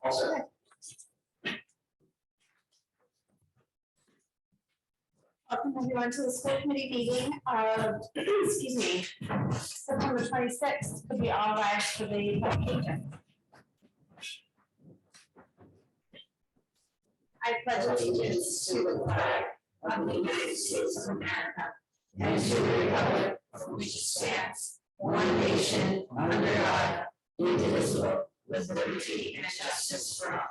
Also. Welcome everyone to the school committee meeting of, excuse me, September 26th. Could we all rise for the publication? I pledge allegiance to the flag of the United States of America and to the republic for which it stands, one nation, under God, indivisible, with liberty and justice for all.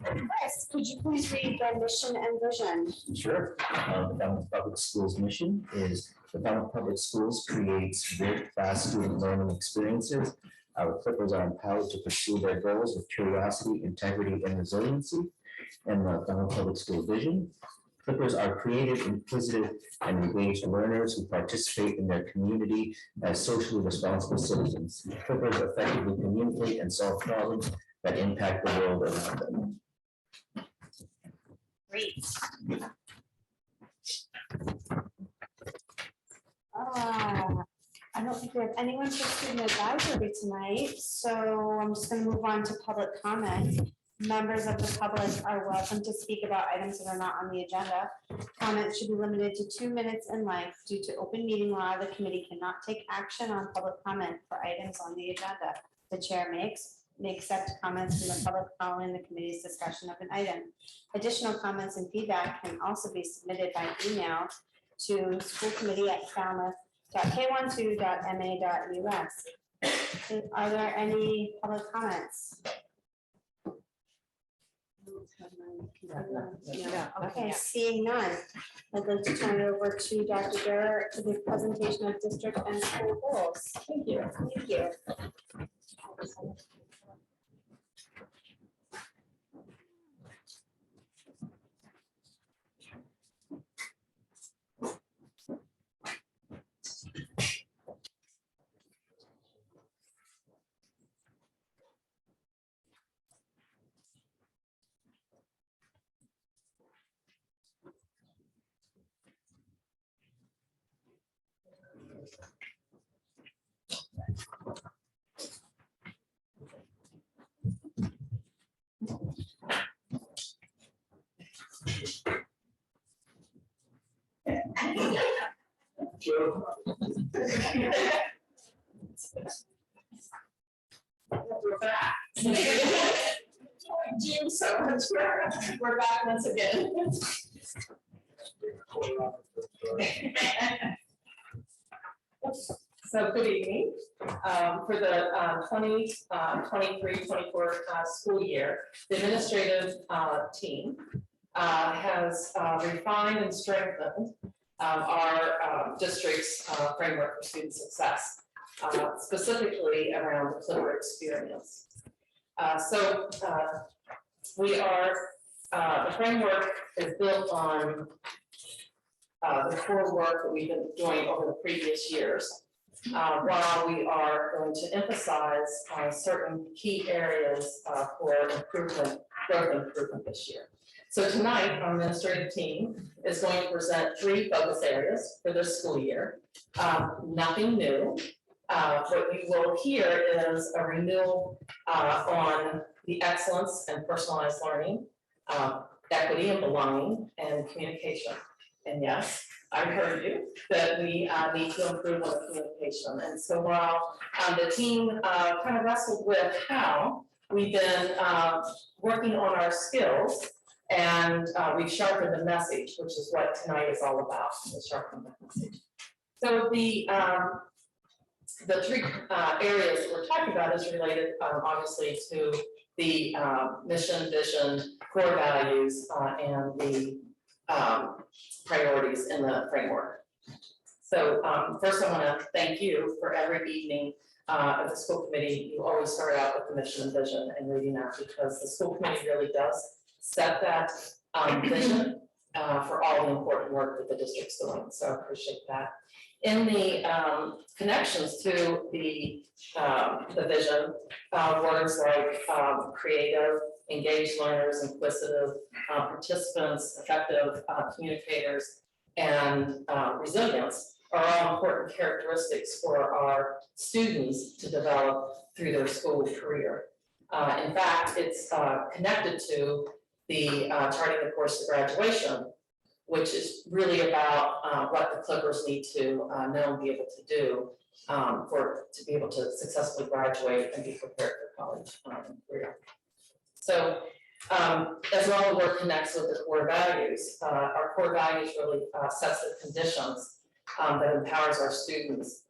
Chris, could you please read the mission and vision? Sure. The Falmouth Public Schools mission is the Falmouth Public Schools creates world-class student learning experiences. Our Clippers are empowered to pursue their goals with curiosity, integrity, and resiliency. And the Falmouth Public School vision. Clippers are creative, inquisitive, and engaged learners who participate in their community as socially responsible citizens. Clippers effectively communicate and solve problems that impact the world around them. Great. I don't think we have anyone for student advisory tonight, so I'm just going to move on to public comment. Members of the public are welcome to speak about items that are not on the agenda. Comments should be limited to 2 minutes in length. Due to open meeting law, the committee cannot take action on public comment for items on the agenda. The chair may accept comments from the public following the committee's discussion of an item. Additional comments and feedback can also be submitted by email to schoolcommittee@falmouth.k12.ma.us. Are there any public comments? No. Okay, seeing none, I'd like to turn it over to Dr. Garrett for the presentation of district and school goals. Thank you. Thank you. We're back. Juul, so much we're back once again. So good evening. For the 23-24 school year, the administrative team has refined and strengthened our district's framework for student success, specifically around the Clipper experience. We are, the framework is built on the core work that we've been doing over the previous years, while we are going to emphasize certain key areas for improvement, growth improvement this year. So tonight, our administrative team is going to present 3 focus areas for this school year. Nothing new. What you will hear is a renewal on the excellence and personalized learning, equity and belonging, and communication. And yes, I heard you, that we need to improve on the communication. And so while the team kind of wrestled with how, we've been working on our skills, and we've sharpened the message, which is what tonight is all about, the sharpening the message. So the 3 areas that we're talking about is related obviously to the mission, vision, core values, and the priorities in the framework. So first I want to thank you for every evening as a school committee. You always start out with the mission and vision and reading that, because the school committee really does set that vision for all the important work that the district's doing. So I appreciate that. In the connections to the vision, words like creative, engaged learners, inquisitive, participants, effective communicators, and resilience are all important characteristics for our students to develop through their school career. In fact, it's connected to the charting the course to graduation, which is really about what the Clippers need to know and be able to do to be able to successfully graduate and be prepared for college and career. So as well, the work connects with the core values. Our core values really sets the conditions that empowers our students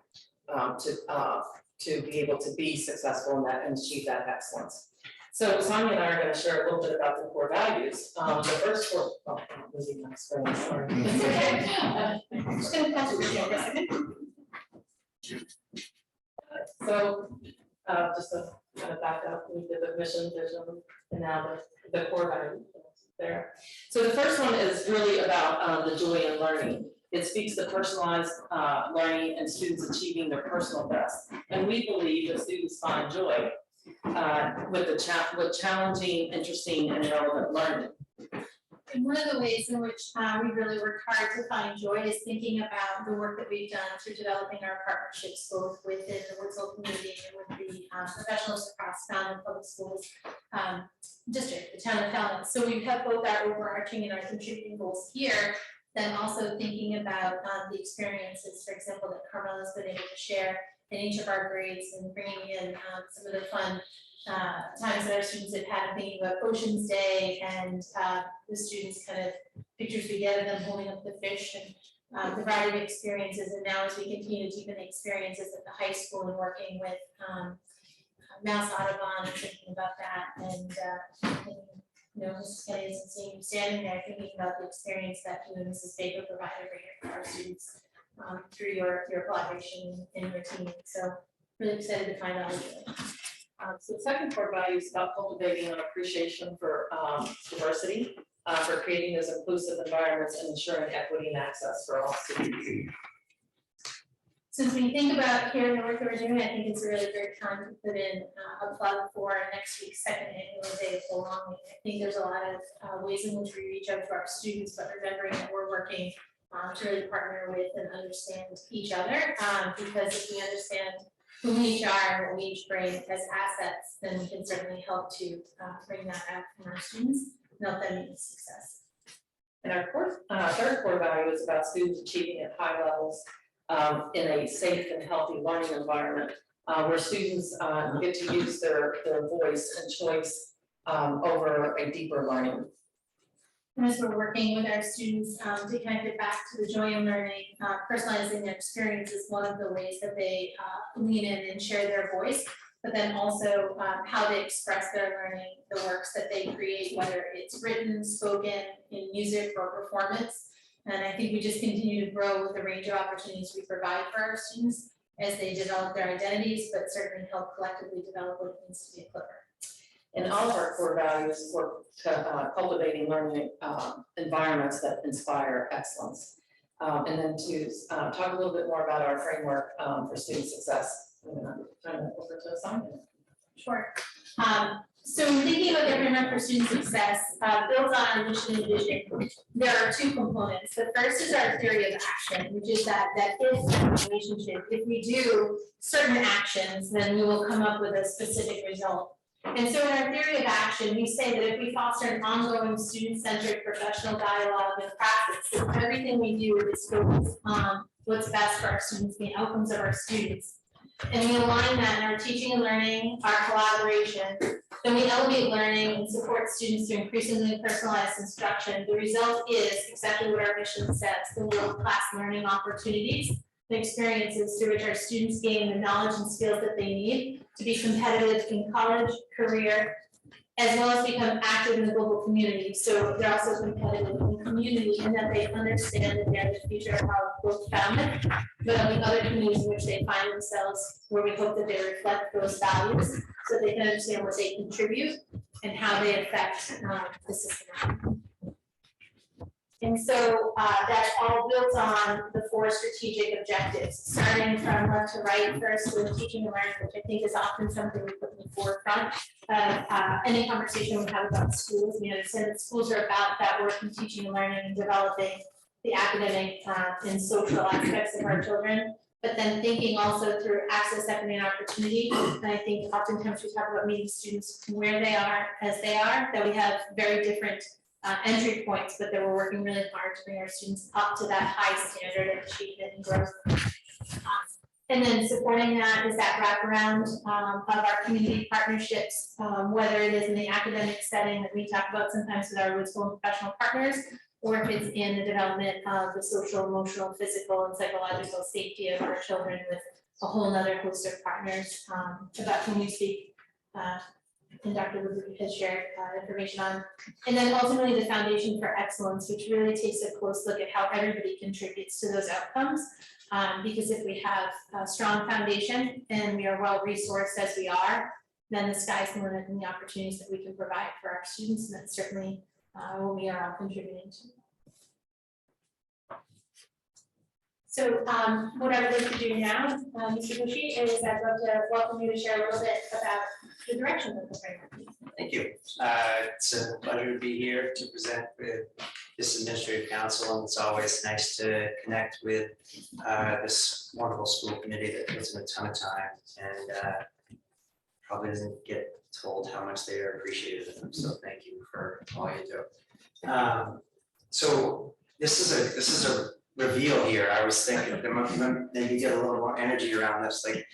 to be able to be successful in that and achieve that excellence. So Sonia and I are going to share a little bit about the core values. The first core, I'm losing my screen, sorry. I'm just going to pass it to you for a second. So just to kind of back up, we did the mission, vision, and now the core values there. So the first one is really about the joy in learning. It speaks to personalized learning and students achieving their personal best. And we believe that students find joy with challenging, interesting, and relevant learning. And one of the ways in which we really work hard to find joy is thinking about the work that we've done through developing our partnerships both within the Woodsville community and with the professionals across Falmouth Public Schools district, the town of Falmouth. So we have both our overarching and our contributing goals here, then also thinking about the experiences, for example, that Carmel has been able to share in each of our grades and bringing in some of the fun times that our students have had, thinking about Oceans Day and the students kind of pictures we get of them holding up the fish and the variety of experiences. And now as we continue to deepen the experiences at the high school and working with MASC Audubon and thinking about that and you know, Mrs. Kenny isn't seeing you standing there thinking about the experience that you and Mrs. Baker provided right here for our students through your collaboration in your team. So really excited to find out. So the second core value is about cultivating an appreciation for diversity, for creating those inclusive environments and ensuring equity and access for all students. Since we think about here the work that we're doing, I think it's a really great time to put in a plug for next week's second annual day of belonging. I think there's a lot of ways in which we reach out to our students, but remembering that we're working to really partner with and understand each other, because if we understand who we each are and what we each bring as assets, then we can certainly help to bring that out from our students and help them meet success. And our third core value is about students achieving at high levels in a safe and healthy learning environment where students get to use their voice and choice over a deeper learning. And as we're working with our students to kind of get back to the joy in learning, personalizing their experience is one of the ways that they lean in and share their voice, but then also how they express their learning, the works that they create, whether it's written, spoken, in music or performance. And I think we just continue to grow with the range of opportunities we provide for our students as they develop their identities, but certainly help collectively develop what it means to be a Clipper. And all of our core values for cultivating learning environments that inspire excellence. And then to talk a little bit more about our framework for student success. I'm going to turn it over to Sonia. Sure. So in thinking about the framework for student success, built on our mission and vision, there are two components. The first is our theory of action, which is that if relationship, if we do certain actions, then we will come up with a specific result. And so in our theory of action, we say that if we foster an ongoing student-centered professional dialogue and practice, that everything we do is focused on what's best for our students, the outcomes of our students. And we align that in our teaching and learning, our collaboration, then we elevate learning and support students through increasingly personalized instruction. The result is exactly what our mission says, the world-class learning opportunities and experiences through which our students gain the knowledge and skills that they need to be competitive in college, career, as well as become active in the global community. So they're also competitive in the community in that they understand that they're the future of both Falmouth, but of the other communities in which they find themselves, where we hope that they reflect those values so they can understand what they contribute and how they affect the system. And so that's all built on the 4 strategic objectives, starting from left to right, first with teaching and learning, which I think is often something we put in the forefront of any conversation we have about schools. We understand that schools are about that work in teaching and learning and developing the academic and social aspects of our children, but then thinking also through access, equity, and opportunity. And I think oftentimes we talk about meeting students where they are, as they are, that we have very different entry points, but that we're working really hard to bring our students up to that high standard of achievement and growth. And then supporting that is that wraparound of our community partnerships, whether it is in the academic setting that we talk about sometimes with our school and professional partners, or if it's in the development of the social, emotional, physical, and psychological safety of our children with a whole nother host of partners about whom we speak. And Dr. Woodward has shared information on. And then ultimately the Foundation for Excellence, which really takes a close look at how everybody contributes to those outcomes. Because if we have a strong foundation and we are well resourced as we are, then the sky's the limit and the opportunities that we can provide for our students, and that's certainly what we are all contributing to. So what I would like to do now, Mr. Bushey, is I'd love to welcome you to share a little bit about the direction of the framework. Thank you. It's a pleasure to be here to present with this administrative council, and it's always nice to connect with this wonderful school committee that puts in a ton of time and probably doesn't get told how much they are appreciated. So thank you for all you do. So this is a reveal here. I was thinking there might maybe get a little more energy around this, like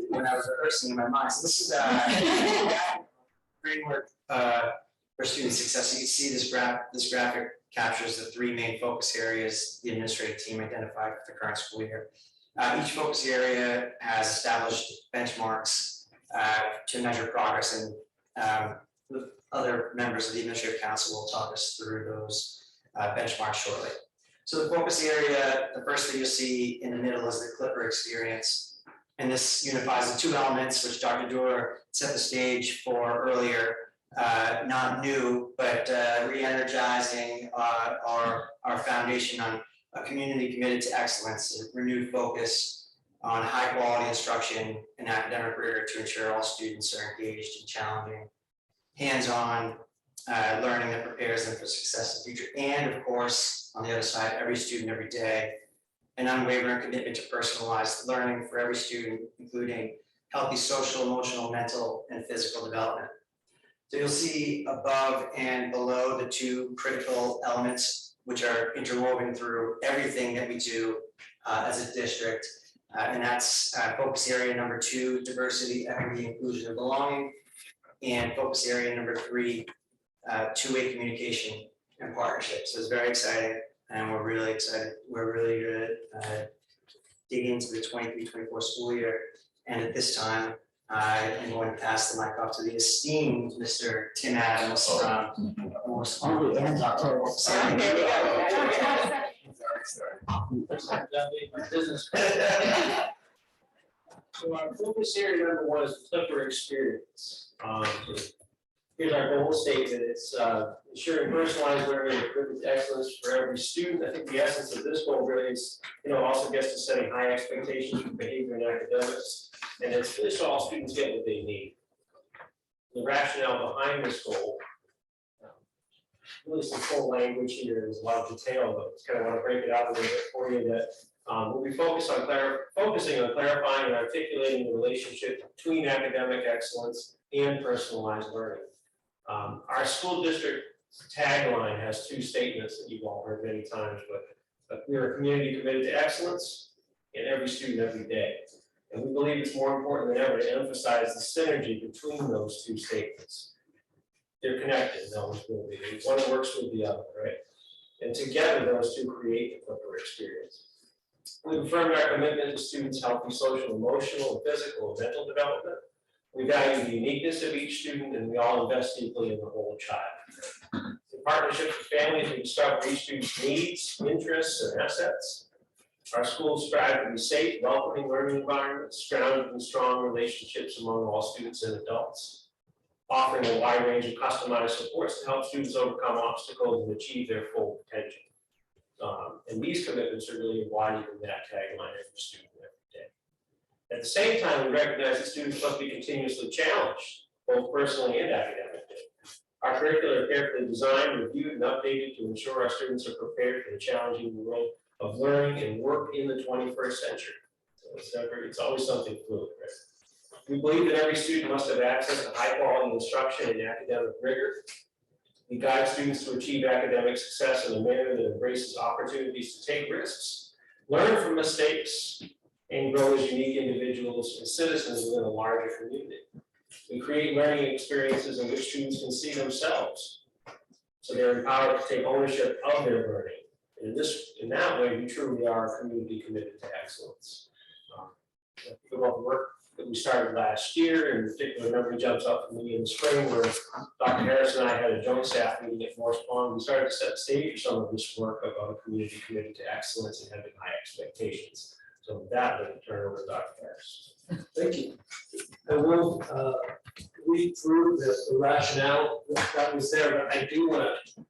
when I was rehearsing in my mind. So this is framework for student success. You can see this graphic captures the three main focus areas the administrative team identified for the current school year. Each focus area has established benchmarks to measure progress, and the other members of the administrative council will talk us through those benchmarks shortly. So the focus area, the first thing you'll see in the middle is the Clipper experience. And this unifies the two elements which Dr. Doerr set the stage for earlier, not new, but re-energizing our foundation on a community committed to excellence, a renewed focus on high quality instruction and academic rigor to ensure all students are engaged in challenging, hands-on learning that prepares them for success in the future. And of course, on the other side, every student, every day, an unwavering commitment to personalized learning for every student, including healthy social, emotional, mental, and physical development. So you'll see above and below the two critical elements, which are interwoven through everything that we do as a district. And that's focus area number 2, diversity, equity, inclusion, and belonging. And focus area number 3, two-way communication and partnership. So it's very exciting, and we're really excited. We're really good at digging into the 23-24 school year. And at this time, I am going to pass the mic off to the esteemed Mr. Tim Adams from So our focus area number 1 is the Clipper experience. Here's our goal statement. It's ensuring personalized learning and commitment to excellence for every student. I think the essence of this goal really is, also gets to setting high expectations for behavior and academics, and it's really so all students get what they need. The rationale behind this goal, really some full language here. There's a lot of detail, but just kind of want to break it out a little bit for you. That we'll be focusing on clarifying and articulating the relationship between academic excellence and personalized learning. Our school district tagline has 2 statements that you've all heard many times, but we are a community committed to excellence in every student every day. And we believe it's more important than ever to emphasize the synergy between those 2 statements. They're connected, those will be. One works with the other, right? And together, those 2 create the Clipper experience. We've affirmed our commitment to students' healthy social, emotional, and physical and mental development. We value the uniqueness of each student, and we all invest deeply in the whole child. In partnership with families, we discover each student's needs, interests, and assets. Our schools strive to be safe, welcoming learning environments, grounded in strong relationships among all students and adults, offering a wide range of customized supports to help students overcome obstacles and achieve their full potential. And these commitments are really embodied in that tagline, every student, every day. At the same time, we recognize that students must be continuously challenged, both personally and academically. Our curricula are carefully designed, reviewed, and updated to ensure our students are prepared for the challenging world of learning and work in the 21st century. So it's always something fluid, right? We believe that every student must have access to high-quality instruction and academic rigor. We guide students to achieve academic success in a manner that embraces opportunities to take risks, learn from mistakes, and grow as unique individuals and citizens within a larger community. We create learning experiences in which students can see themselves, so they're empowered to take ownership of their learning. And in that way, we truly are a community committed to excellence. Think about the work that we started last year, and in particular, memory jumps up for me in the spring, where Dr. Harris and I had a joint staff meeting at Morse Pond. We started to set the stage for some of this work about a community committed to excellence and having high expectations. So with that, let me turn it over to Dr. Harris. Thank you. I will read through the rationale that was there, but I do want to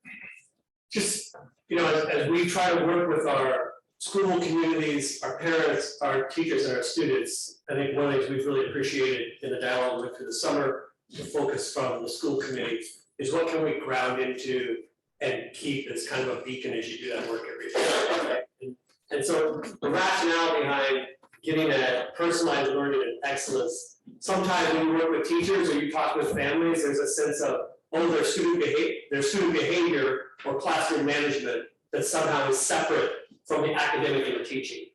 just, as we try to work with our school communities, our parents, our teachers, and our students, I think one of the things we've really appreciated in the dialogue we went through the summer, the focus from the school committee, is what can we ground into and keep as kind of a beacon as you do that work every day. And so the rationale behind getting a personalized learning and excellence, sometimes when you work with teachers or you talk with families, there's a sense of, their student behavior or classroom management that somehow is separate from the academic and the teaching.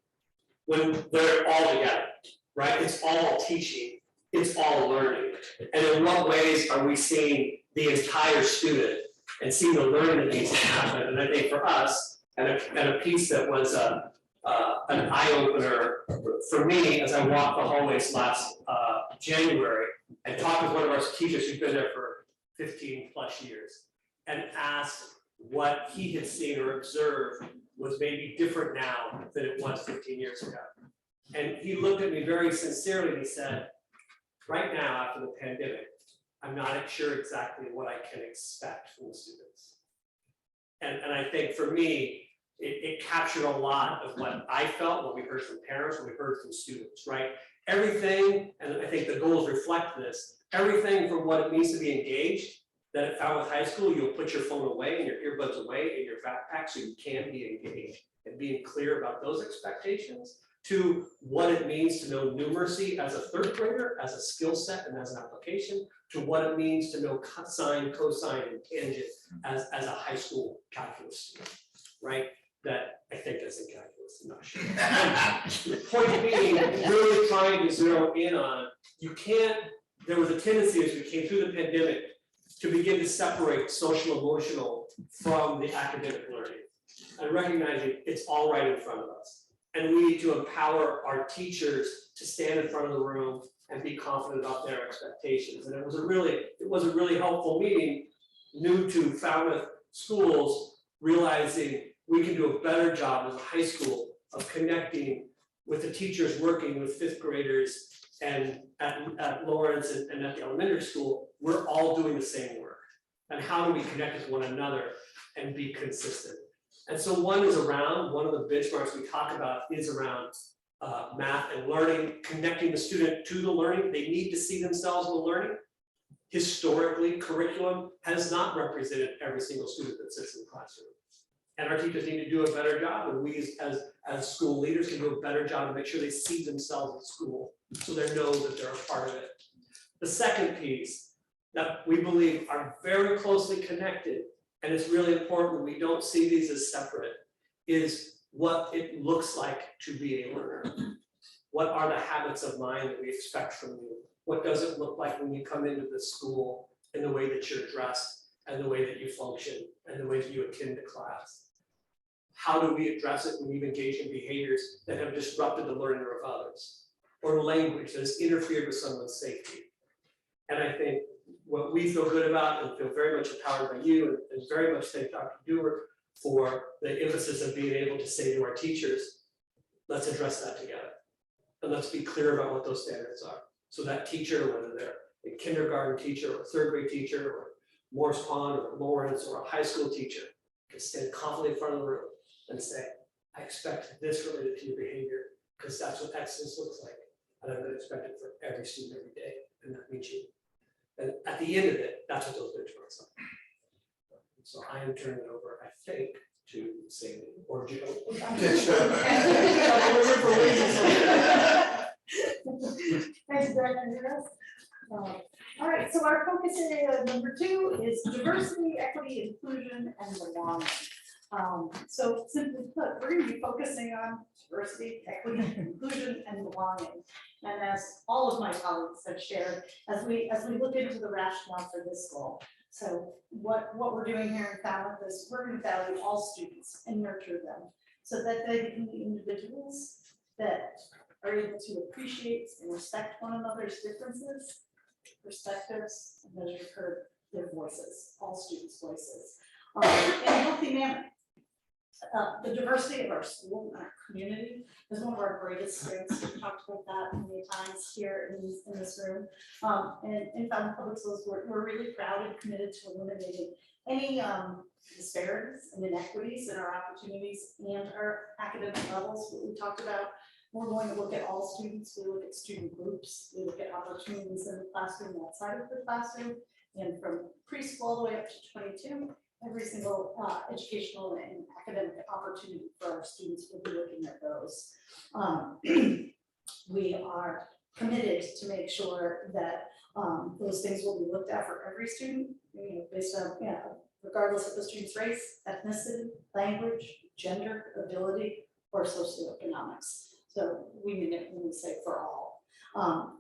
When they're all together, right? It's all teaching, it's all learning. And in what ways are we seeing the entire student and seeing the learning that needs to happen? And I think for us, and a piece that was an eye-opener for me as I walked the hallways last January and talked with one of our teachers who's been there for 15 plus years and asked what he had seen or observed was maybe different now than it was 15 years ago. And he looked at me very sincerely and he said, right now after the pandemic, I'm not sure exactly what I can expect from the students. And I think for me, it captured a lot of what I felt, what we heard from parents, what we heard from students, right? Everything, and I think the goals reflect this, everything from what it means to be engaged, that at Falmouth High School, you'll put your phone away and your earbuds away in your backpack so you can be engaged, and being clear about those expectations, to what it means to know numeracy as a third grader, as a skill set and as an application, to what it means to know sine, cosine, and tangent as a high school calculus student, right? That I think is in calculus, I'm not sure. The point being, really trying to zero in on, there was a tendency as we came through the pandemic to begin to separate social emotional from the academic learning. And recognizing it's all right in front of us. And we need to empower our teachers to stand in front of the room and be confident about their expectations. And it was a really helpful meeting, new to Falmouth schools, realizing we can do a better job as a high school of connecting with the teachers working with fifth graders and at Lawrence and at the elementary school. We're all doing the same work. And how do we connect with one another and be consistent? And so one of the benchmarks we talk about is around math and learning, connecting the student to the learning. They need to see themselves in the learning. Historically, curriculum has not represented every single student that sits in the classroom. And our teachers need to do a better job, and we as school leaders can do a better job to make sure they see themselves at school so they know that they're a part of it. The second piece that we believe are very closely connected, and it's really important we don't see these as separate, is what it looks like to be a learner. What are the habits of mind that we expect from you? What does it look like when you come into the school in the way that you're dressed and the way that you function and the way that you attend to class? How do we address it when you engage in behaviors that have disrupted the learning of others, or language that has interfered with someone's safety? And I think what we feel good about and feel very much empowered by you, and very much thank Dr. Dewar for the emphasis of being able to say to our teachers, let's address that together. And let's be clear about what those standards are. So that teacher, whether they're a kindergarten teacher or a third grade teacher or Morse Pond or Lawrence or a high school teacher, can stand confidently in front of the room and say, I expect this related to your behavior because that's what excellence looks like. And I'm going to expect it for every student every day, and that means you. And at the end of it, that's what those benchmarks are. So I am turning it over, I think, to Sandy or Joe. Thanks, Director. All right, so our focus area number 2 is diversity, equity, inclusion, and belonging. So simply put, we're going to be focusing on diversity, equity, inclusion, and belonging. And as all of my colleagues have shared, as we look into the rationale for this goal. So what we're doing here in Falmouth is we're going to value all students and nurture them so that they can be individuals that are able to appreciate and respect one another's differences, perspectives, and as you've heard, their voices, all students' voices, in a healthy manner. The diversity of our school and our community is one of our greatest strengths. We've talked about that many times here in this room. And in Falmouth Public Schools, we're really proud and committed to eliminating any disparities and inequities in our opportunities and our academic levels. What we talked about, we're going to look at all students. We look at student groups. We look at opportunities in the classroom, outside of the classroom, and from preschool all the way up to 22. Every single educational and academic opportunity for our students, we'll be looking at those. We are committed to make sure that those things will be looked at for every student, based on, regardless of the student's race, ethnicity, language, gender, ability, or socioeconomics. So we mean it when we say for all.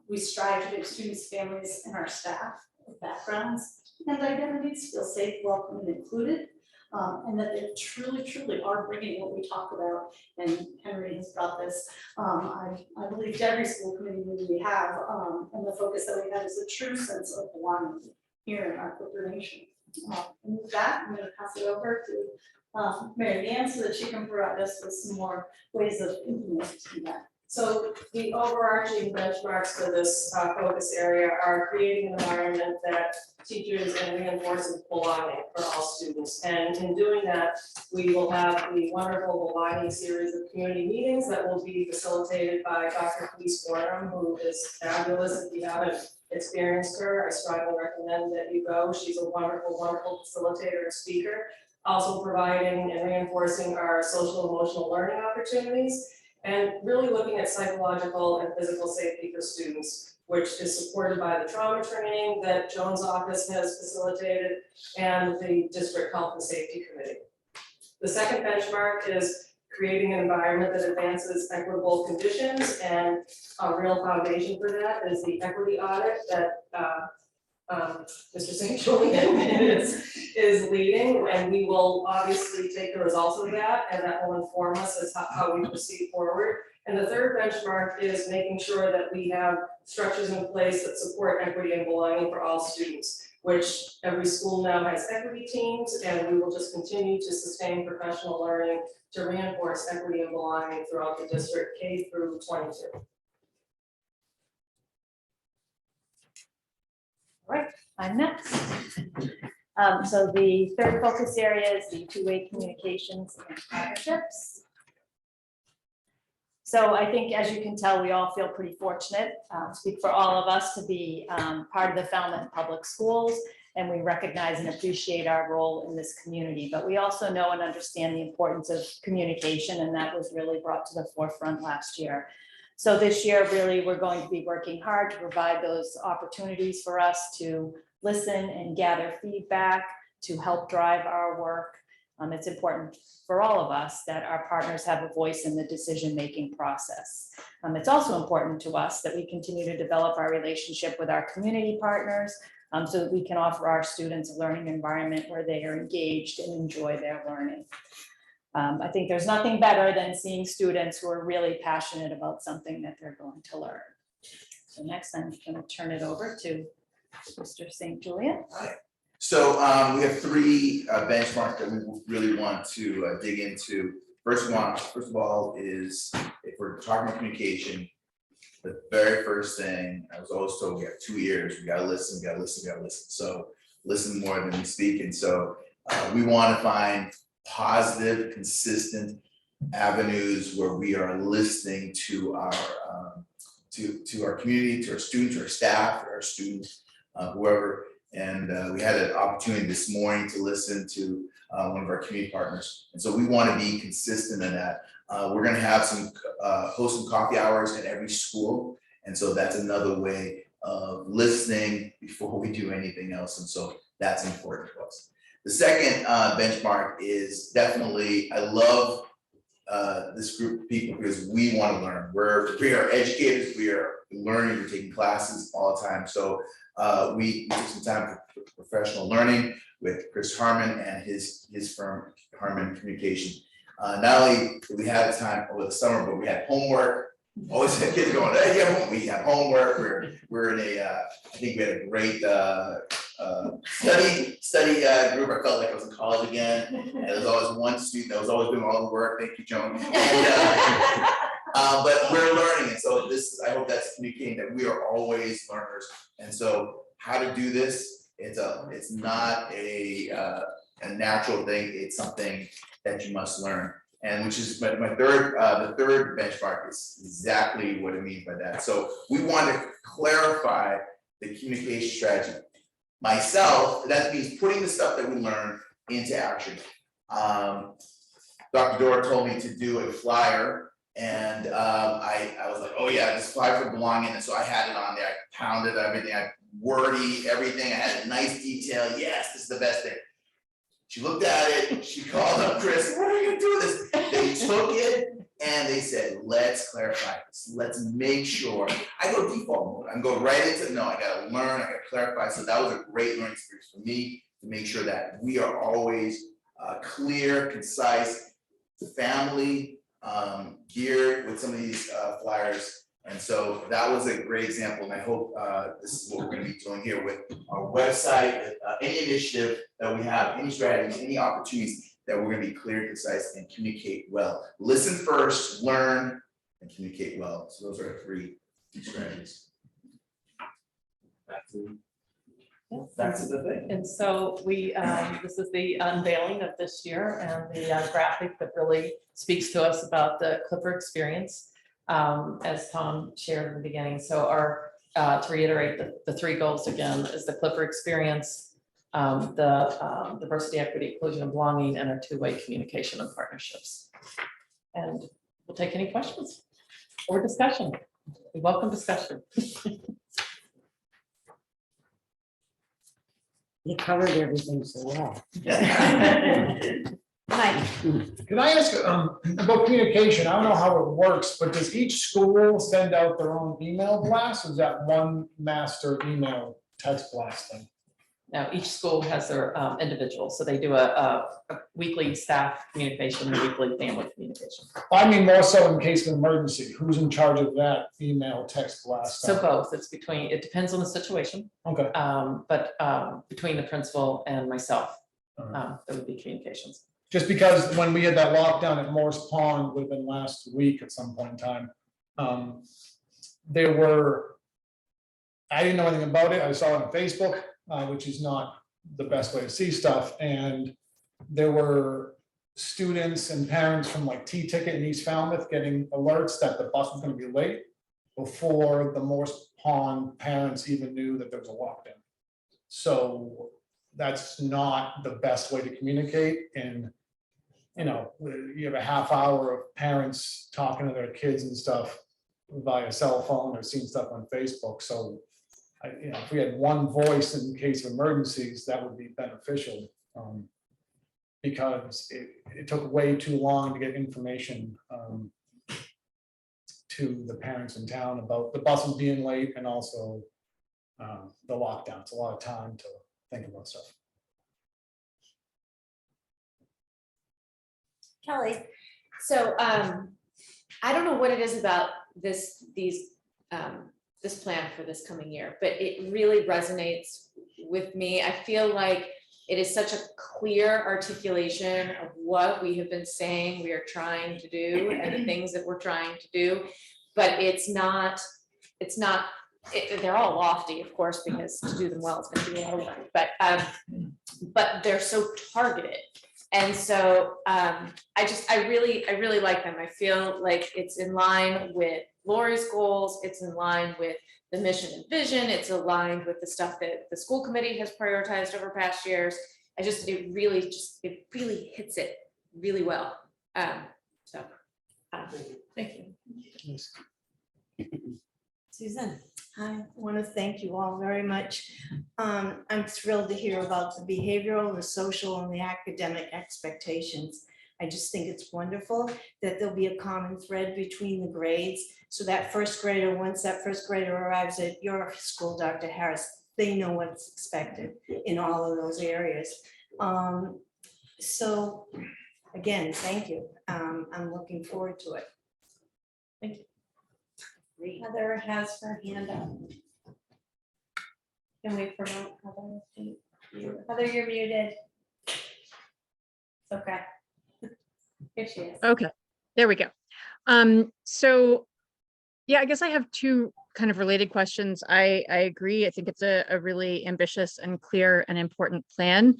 We strive to give students, families, and our staff with backgrounds and identities feel safe, welcome, and included, and that they truly are bringing what we talk about. And Henry has brought this, I believe, to every school committee meeting we have, and the focus that we have is a true sense of belonging here in our corporate nation. And with that, I'm going to pass it over to Mary Ann so that she can provide us with some more ways of implementing that. So the overarching benchmarks for this focus area are creating an environment that teachers and reinforces belonging for all students. And in doing that, we will have the wonderful belonging series of community meetings that will be facilitated by Dr. Felice Gorham, who is fabulous. If you haven't experienced her, I strongly recommend that you go. She's a wonderful facilitator and speaker. Also providing and reinforcing our social emotional learning opportunities, and really looking at psychological and physical safety for students, which is supported by the trauma training that Joan's office has facilitated and the district health and safety committee. The second benchmark is creating an environment that advances equitable conditions, and a real foundation for that is the equity audit that Mr. St. Julian is leading, and we will obviously take the results of that, and that will inform us as how we proceed forward. And the third benchmark is making sure that we have structures in place that support equity and belonging for all students, which every school now has equity teams, and we will just continue to sustain professional learning to reinforce equity and belonging throughout the district K through 22. I'm next. So the third focus area is the two-way communications and partnerships. So I think, as you can tell, we all feel pretty fortunate, speak for all of us, to be part of the Falmouth Public Schools, and we recognize and appreciate our role in this community. But we also know and understand the importance of communication, and that was really brought to the forefront last year. So this year, really, we're going to be working hard to provide those opportunities for us to listen and gather feedback, to help drive our work. It's important for all of us that our partners have a voice in the decision-making process. It's also important to us that we continue to develop our relationship with our community partners, so that we can offer our students a learning environment where they are engaged and enjoy their learning. I think there's nothing better than seeing students who are really passionate about something that they're going to learn. So next, I'm going to turn it over to Mr. St. Julian. So we have three benchmarks that we really want to dig into. First of all, is if we're talking communication, the very first thing I was always told, we have 2 ears, we gotta listen, we gotta listen, we gotta listen. So listen more than we speak. And so we want to find positive, consistent avenues where we are listening to our to our community, to our students, to our staff, to our students, whoever. And we had an opportunity this morning to listen to one of our community partners. And so we want to be consistent in that. We're going to have host some coffee hours at every school. And so that's another way of listening before we do anything else. And so that's important to us. The second benchmark is definitely, I love this group of people because we want to learn. We are educators, we are learning, we're taking classes all the time. So we took some time for professional learning with Chris Harmon and his firm, Harmon Communication. Not only did we have time over the summer, but we had homework. Always had kids going, hey, yeah, we have homework. We're in a, I think we had a great study group. I felt like I was in college again. And there was always one student that was always doing all the work. Thank you, Joan. And, but we're learning, and so I hope that's communicating that we are always learners. And so how to do this, it's not a natural thing, it's something that you must learn. And which is the third benchmark is exactly what it means by that. So we want to clarify the communication strategy. Myself, that means putting the stuff that we learn into action. Dr. Dora told me to do a flyer, and I was like, oh yeah, this flyer for belonging, and so I had it on there. I pounded everything, I wordy everything, I had a nice detail. Yes, this is the best thing. She looked at it, she called up Chris, what are you gonna do with this? They took it and they said, let's clarify this. Let's make sure. I go default mode. I go right into, no, I gotta learn, I gotta clarify. So that was a great learning experience for me to make sure that we are always clear, concise, family geared with some of these flyers. And so that was a great example, and I hope this is what we're going to be doing here with our website, with any initiative that we have, any strategies, any opportunities that we're going to be clear, concise, and communicate well. Listen first, learn, and communicate well. So those are the three strategies. That's the thing. And so we, this is the unveiling of this year and the graphic that really speaks to us about the Clipper experience. As Tom shared in the beginning. So our, to reiterate the three goals again, is the Clipper experience, the diversity, equity, inclusion, and belonging, and our two-way communication and partnerships. And we'll take any questions or discussion. We welcome discussion. You covered everything so well. Mike, Can I ask about communication? I don't know how it works, but does each school send out their own email blast? Or is that one master email text blast thing? Now, each school has their individual, so they do a weekly staff communication, and weekly family communication. I mean, more so in case of emergency. Who's in charge of that email text blast? So both, it's between, it depends on the situation, Okay. but between the principal and myself, there would be communications. Just because when we had that lockdown at Morse Pond, would have been last week at some point in time. I didn't know anything about it. I saw it on Facebook, which is not the best way to see stuff. And there were students and parents from like T-Ticket in East Falmouth getting alerts that the bus was going to be late before the Morse Pond parents even knew that there was a lockdown. So that's not the best way to communicate. And you know, you have a half hour of parents talking to their kids and stuff via cell phone or seeing stuff on Facebook. So, if we had one voice in case of emergencies, that would be beneficial, because it took way too long to get information to the parents in town about the buses being late and also the lockdown. It's a lot of time to think about stuff. Kelly, so I don't know what it is about this plan for this coming year, but it really resonates with me. I feel like it is such a clear articulation of what we have been saying we are trying to do and the things that we're trying to do, but they're all lofty, of course, because to do them well, it's going to be a lot of work, but they're so targeted. And so I really like them. I feel like it's in line with Lori's goals, it's in line with the mission and vision, it's aligned with the stuff that the school committee has prioritized over past years. It really hits it really well. Thank you. Susan, I want to thank you all very much. I'm thrilled to hear about the behavioral, the social, and the academic expectations. I just think it's wonderful that there'll be a common thread between the grades. So that first grader, once that first grader arrives at your school, Dr. Harris, they know what's expected in all of those areas. So again, thank you. I'm looking forward to it. Thank you. Heather has her hand up. Can we promote Heather? Heather, you're muted. Okay. Here she is. Okay, there we go. So yeah, I guess I have two kind of related questions. I agree. I think it's a really ambitious and clear and important plan.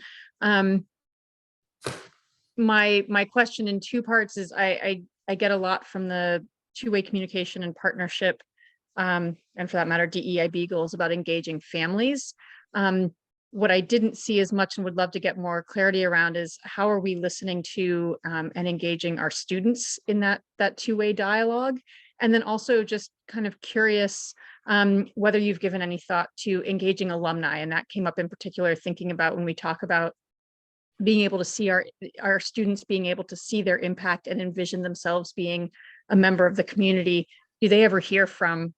My question in two parts is I get a lot from the two-way communication and partnership, and for that matter, DEIB goals about engaging families. What I didn't see as much and would love to get more clarity around is how are we listening to and engaging our students in that two-way dialogue? And then also just kind of curious whether you've given any thought to engaging alumni, and that came up in particular thinking about when we talk about being able to see our students being able to see their impact and envision themselves being a member of the community. Do they ever hear from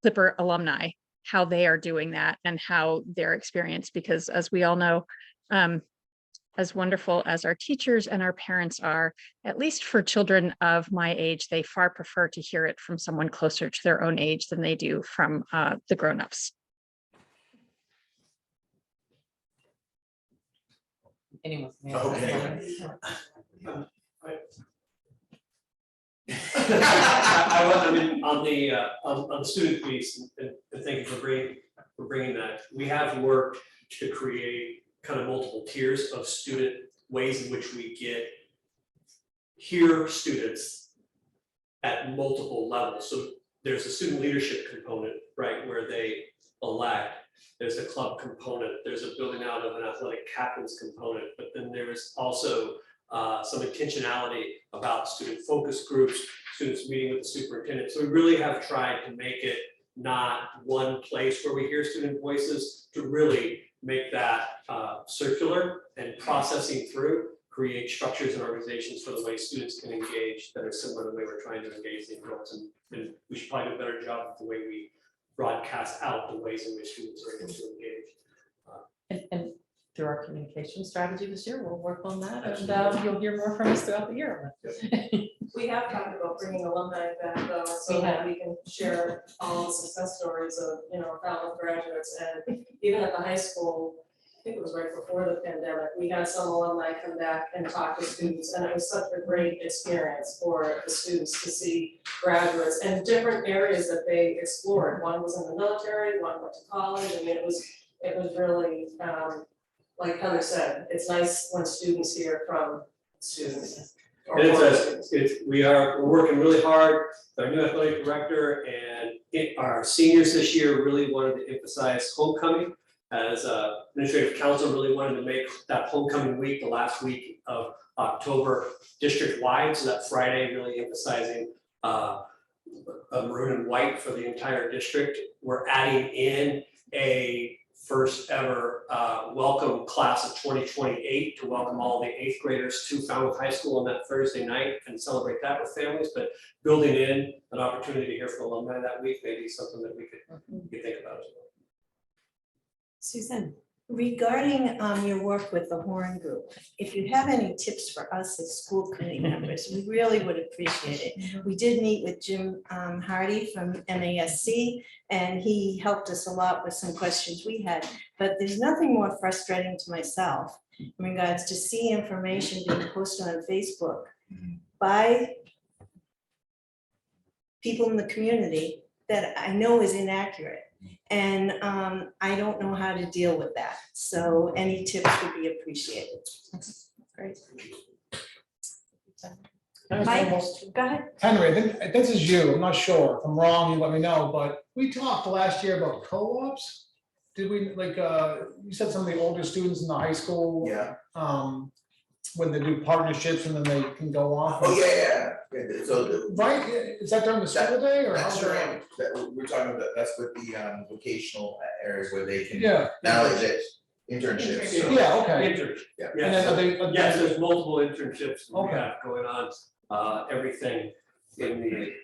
Clipper alumni how they are doing that and how their experience? Because as we all know, as wonderful as our teachers and our parents are, at least for children of my age, they far prefer to hear it from someone closer to their own age than they do from the grownups. Anyone? Okay. I mean, on the student piece, and thank you for bringing that. We have worked to create kind of multiple tiers of student ways in which we hear students at multiple levels. So there's a student leadership component, right, where they elect. There's a club component. There's a building out of an athletic captains component, but then there is also some intentionality about student focus groups, students meeting with the superintendent. So we really have tried to make it not one place where we hear student voices, to really make that circular and processing through, create structures and organizations for the way students can engage that are similar to the way we're trying to engage the adults. And we should probably do a better job of the way we broadcast out the ways in which students are able to engage. And through our communication strategy this year, we'll work on that, and you'll hear more from us throughout the year. We have talked about bringing alumni back though, so that we can share all the success stories of, Falmouth graduates, and even at the high school, I think it was right before the pandemic, we had some alumni come back and talk to students, and it was such a great experience for the students to see graduates and different areas that they explored. One was in the military, one went to college. I mean, it was really, like Heather said, it's nice when students hear from students. We're working really hard with our new athletic director, and our seniors this year really wanted to emphasize homecoming. As administrative council really wanted to make that homecoming week, the last week of October, district-wide, so that Friday really emphasizing maroon and white for the entire district. We're adding in a first ever welcome class of 2028 to welcome all the 8th graders to Falmouth High School on that Thursday night and celebrate that with families, but building in an opportunity to hear from alumni that week may be something that we could think about as well. Susan, regarding your work with the Horn Group, if you have any tips for us as school committee members, we really would appreciate it. We did meet with Jim Hardy from MASC, and he helped us a lot with some questions we had, but there's nothing more frustrating to myself in regards to see information being posted on Facebook by people in the community that I know is inaccurate. And I don't know how to deal with that. So any tips would be appreciated. Great. Mike, almost- go ahead. Henry, I think this is you, I'm not sure, if I'm wrong, you let me know, but we talked last year about co-ops. Did we, like, you said some of the older students in the high school, Yeah, when they do partnerships and then they can go off? oh, yeah, so Right, is that during the school day, or that's how's right, that? we're talking about, that's with the vocational areas where they can, Yeah, not only that, internships, so. yeah, okay, Internship. Yeah. and then are they? Yes, there's multiple internships we Okay. have going on, everything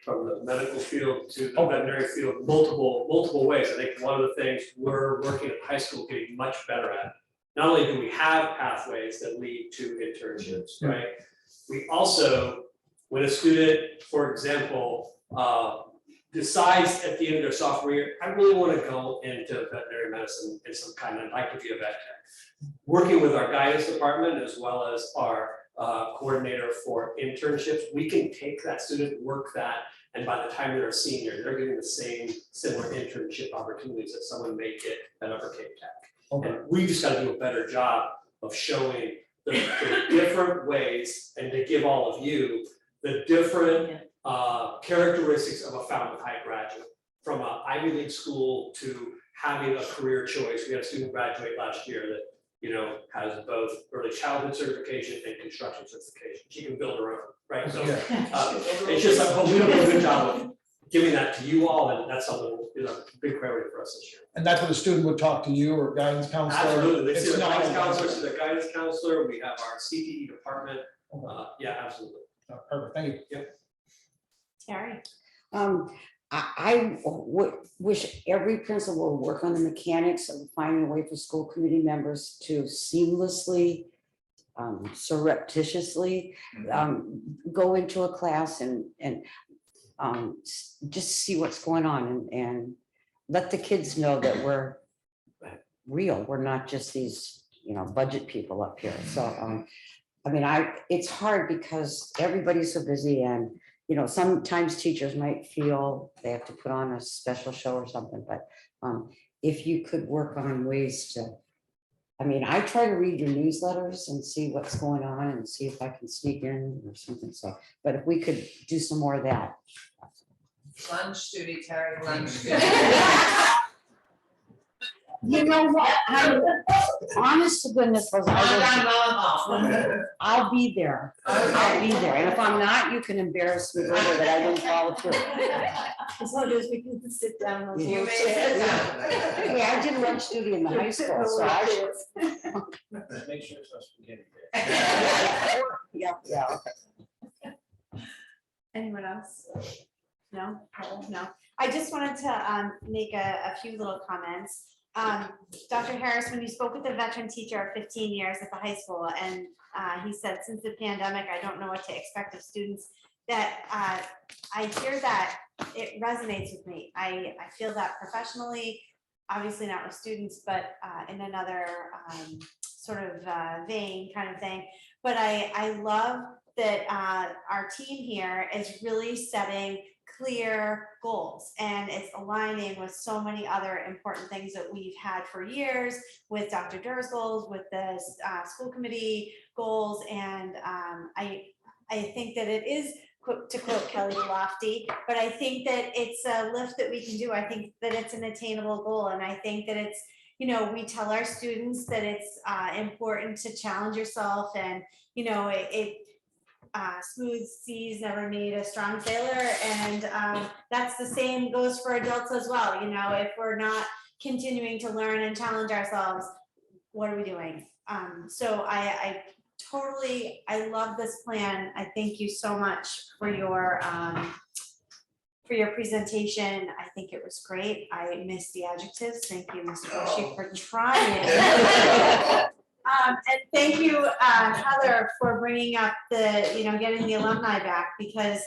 from the medical field to the Okay. veterinary field, multiple ways. I think one of the things we're working at high school getting much better at, not only do we have pathways that lead to internships, Yeah. right? We also, when a student, for example, decides at the end of their sophomore year, I really want to go into veterinary medicine in some kind, I'd like to be a vet tech. Working with our guidance department as well as our coordinator for internships, we can take that student, work that, and by the time they're a senior, they're getting the same similar internship opportunities that someone may get at Upper Cape Tech. Okay. And we just gotta do a better job of showing the different ways and to give all of you the different characteristics of a Falmouth High graduate. From an Ivy League school to having a career choice. We had a student graduate last year that, you know, has both early childhood certification and construction certification. She can build her own, right? So it's just like, but we don't do a good job of giving that to you all, and that's something, you know, big priority for us this year. And that's when the student would talk to you or guidance counselor? Absolutely, they It's see the not guidance all- counselor, see the guidance counselor, we have our CTE department, yeah, absolutely. Perfect, thank you. Terry. I wish every principal would work on the mechanics of finding a way for school committee members to seamlessly, surreptitiously, go into a class and just see what's going on and let the kids know that we're real. We're not just these, you know, budget people up here. So, I mean, it's hard because everybody's so busy and, you know, sometimes teachers might feel they have to put on a special show or something, but if you could work on ways to, I mean, I try to read your newsletters and see what's going on and see if I can sneak in or something. So, but if we could do some more of that. Lunch duty, Terry, lunch duty. You know what? Honest to goodness, I'll be there. I'll be there. And if I'm not, you can embarrass me later that I didn't follow through. As long as we can sit down. on You those may chairs. sit down. Hey, I did lunch duty in the high school, so I. Make sure it's not spaghetti. Yeah. Anyone else? No, no. I just wanted to make a few little comments. Dr. Harris, when you spoke with a veteran teacher of 15 years at the high school, and he said, since the pandemic, I don't know what to expect of students, that I hear that it resonates with me. I feel that professionally, obviously not with students, but in another sort of vein kind of thing. But I love that our team here is really setting clear goals, and it's aligning with so many other important things that we've had for years with Dr. Durr's goals, with the school committee goals, and I think that it is, to quote Kelly, lofty, but I think that it's a lift that we can do. I think that it's an attainable goal, and I think that it's, you know, we tell our students that it's important to challenge yourself, and you know, smooth seas never made a strong sailor, and that's the same goes for adults as well. You know, if we're not continuing to learn and challenge ourselves, what are we doing? So I love this plan. I thank you so much for your presentation. I think it was great. I missed the adjectives. Thank you, Mr. Bushy, for trying. And thank you, Heather, for bringing up getting the alumni back, because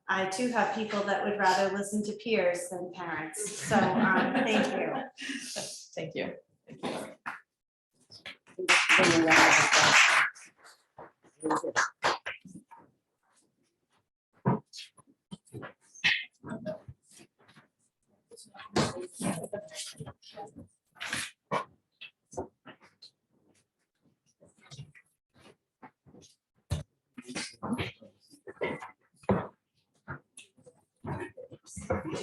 I too have people that would rather listen to peers than parents. So thank you. Thank you. Once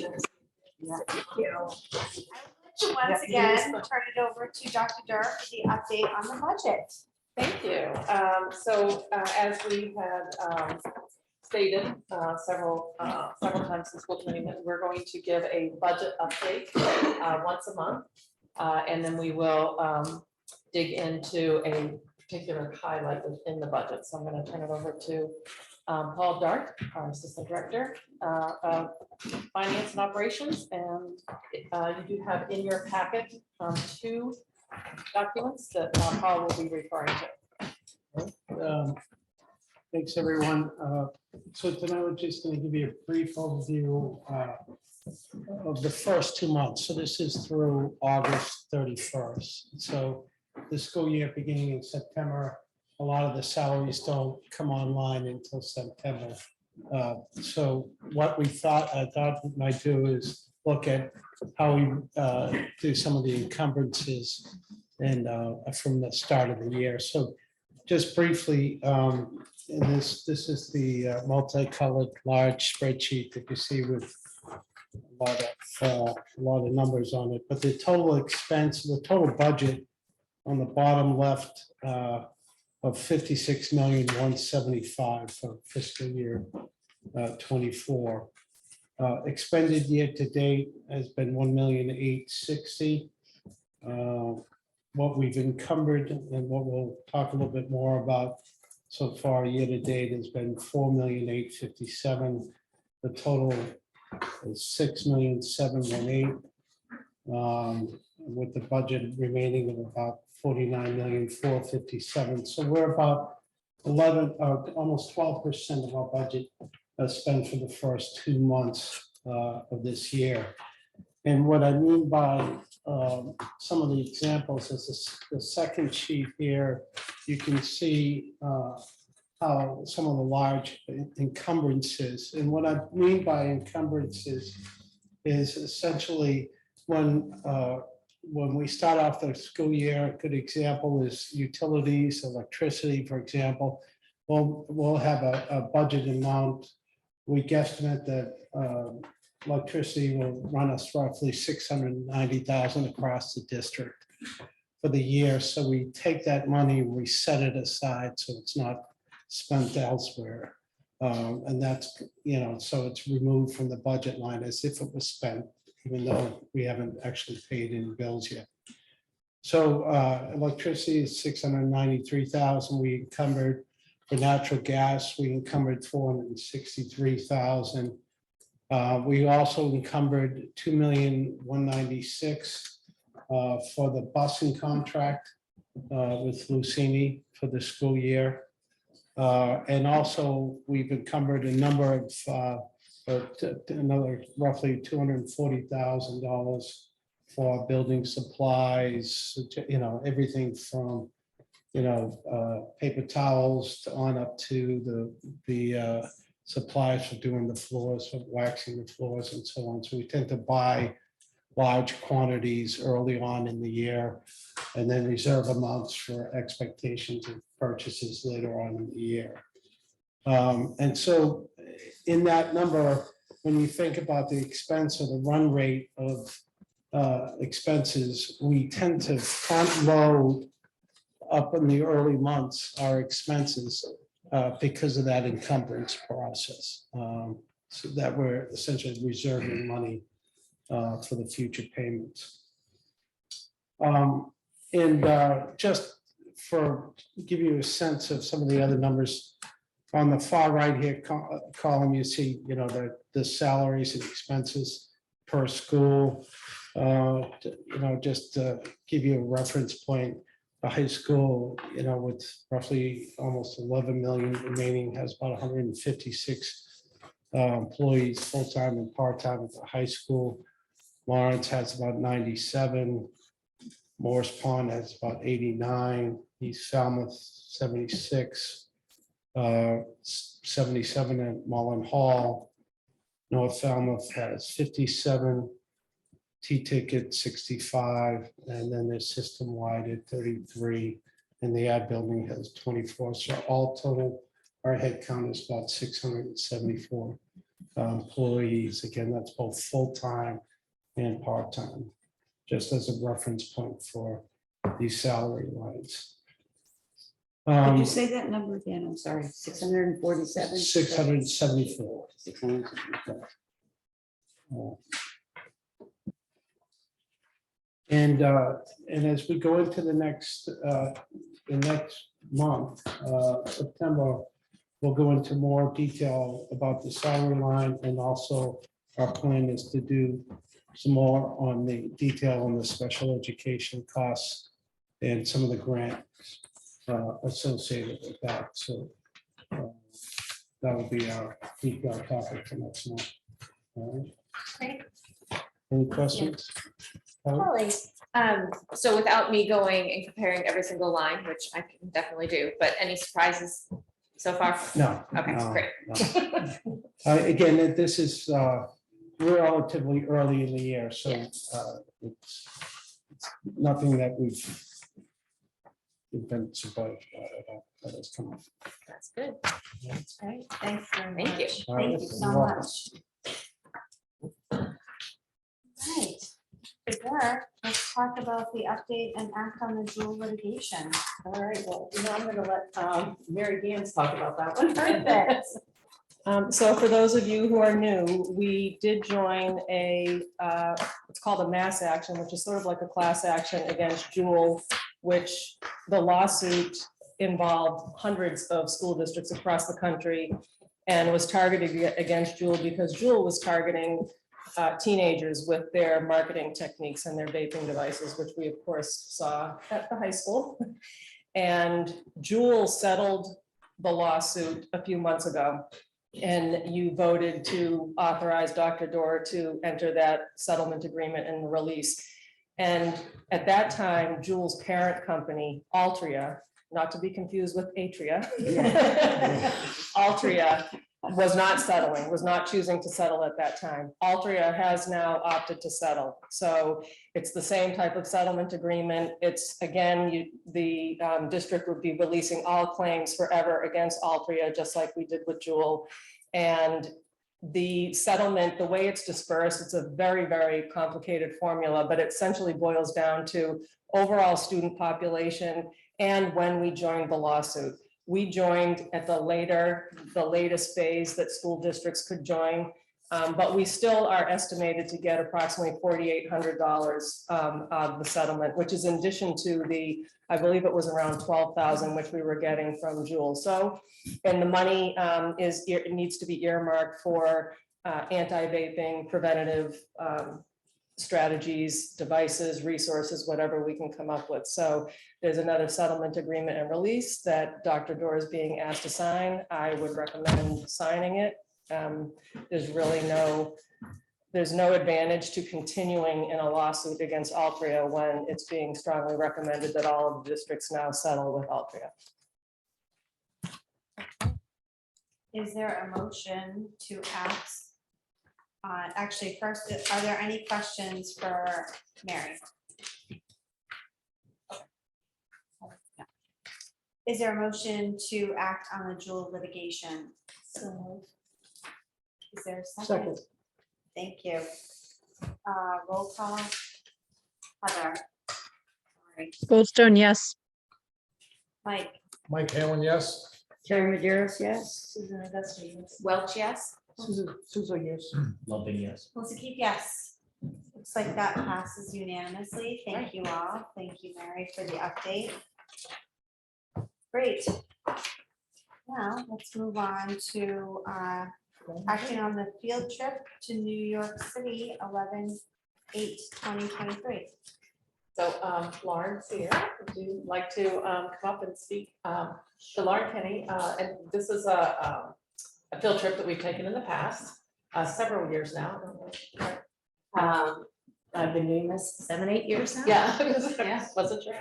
again, turn it over to Dr. Durr for the update on the budget. Thank you. As we had stated several times in school committee, that we're going to give a budget update once a month. And then we will dig into a particular highlight within the budget. So I'm going to turn it over to Paul Dart, our Assistant Director of Finance and Operations. And you do have in your packet two documents that Paul will be referring to. Thanks, everyone. So tonight we're just going to give you a brief overview of the first 2 months. So this is through August 31st. So the school year beginning in September, a lot of the salaries don't come online until September. So what I thought we might do is look at how we do some of the encumbrances and from the start of the year. So just briefly, and this is the multicolored large spreadsheet that you see with a lot of numbers on it. But the total expense, the total budget on the bottom left of 56,175,000 for fiscal year 24. Expended year to date has been 1,860,000. What we've encumbered and what we'll talk a little bit more about so far year to date has been 4,857,000. The total is 6,718,000, with the budget remaining of about 49,457,000. So we're about 11, almost 12% of our budget spent for the first 2 months of this year. And what I mean by some of the examples is the second sheet here. You can see how some of the large encumbrances. And what I mean by encumbrances is essentially when we start off the school year, a good example is utilities, electricity, for example. We'll have a budget amount. We guesstimate that electricity will run us roughly 690,000 across the district for the year. So we take that money, we set it aside so it's not spent elsewhere. And that's, so it's removed from the budget line as if it was spent, even though we haven't actually paid any bills yet. So electricity is 693,000 we encumbered. For natural gas, we encumbered 463,000. We also encumbered 2,196,000 for the busing contract with Lucini for the school year. And also we've encumbered a number of another roughly $240,000 for building supplies, everything from paper towels on up to the supplies for doing the floors, for waxing the floors and so on. So we tend to buy large quantities early on in the year and then reserve amounts for expectations of purchases later on in the year. And so in that number, when you think about the expense or the run rate of expenses, we tend to front load up in the early months our expenses because of that encumbrance process. So that we're essentially reserving money for the future payments. Just for give you a sense of some of the other numbers, on the far right here column, you see the salaries and expenses per school. Just to give you a reference point, the high school, with roughly almost 11 million remaining, has about 156 employees, full-time and part-time at the high school. Lawrence has about 97. Morris Pond has about 89. East Falmouth 76. 77 at Mullen Hall. North Falmouth has 57. T-ticket 65, and then there's system-wide at 33, and the ad building has 24. So all total, our head count is about 674 employees. Again, that's both full-time and part-time, just as a reference point for these salary lines. Could you say that number again? I'm sorry, 647? 674. 674. And as we go into the next month, September, we'll go into more detail about the salary line, and also our plan is to do some more on the detail on the special education costs and some of the grants associated with that. So that will be our topic for next month. All right. Great. Any questions? Holly, so without me going and comparing every single line, which I can definitely do, but any surprises so far? No. Okay, no, great. no. Again, this is, we're relatively early in the year, so it's nothing that we've been surprised about that has come up. That's good. That's great. Thanks very much. Thank you. All right, Thank you so you're welcome. much. Right. With that, let's talk about the update and act on the Juul litigation. All right, well, I'm gonna let Mary Gans talk about that one. Perfect. So for those of you who are new, we did join it's called a mass action, which is sort of like a class action against Juul, which the lawsuit involved hundreds of school districts across the country and was targeted against Juul because Juul was targeting teenagers with their marketing techniques and their vaping devices, which we of course saw at the high school. And Juul settled the lawsuit a few months ago. And you voted to authorize Dr. Dorr to enter that settlement agreement and release. And at that time, Juul's parent company, Altria, not to be confused with Atria, Altria was not settling, was not choosing to settle at that time. Altria has now opted to settle. So it's the same type of settlement agreement. It's, again, the district would be releasing all claims forever against Altria, just like we did with Juul. And the settlement, the way it's dispersed, it's a very, very complicated formula, but it essentially boils down to overall student population and when we joined the lawsuit. We joined at the latest phase that school districts could join, but we still are estimated to get approximately $4,800 of the settlement, which is in addition to the, I believe it was around $12,000, which we were getting from Juul. So, and the money it needs to be earmarked for anti-vaping, preventative strategies, devices, resources, whatever we can come up with. So there's another settlement agreement and release that Dr. Dorr is being asked to sign. I would recommend signing it. There's no advantage to continuing in a lawsuit against Altria when it's being strongly recommended that all of the districts now settle with Altria. Is there a motion to act? Actually, first, are there any questions for Mary? Is there a motion to act on the Juul litigation? So, is there a second? Thank you. Roll call. Heather. Sorry. Goldstone, yes. Mike. Mike Halen, yes. Terry Maderas, yes. Susan Augusta, yes. Welch, yes. Susan, yes. Lumping, yes. Melissa Keith, yes. Looks like that passes unanimously. Thank you all. Thank you, Mary, for the update. Great. Now, let's move on to action on the field trip to New York City, 11/8/2023. So Lauren's here. Would you like to come up and speak to Lauren Kenny? And this is a field trip that we've taken in the past, several years now. I've been doing this 7-8 years now. Yeah. Wasn't sure.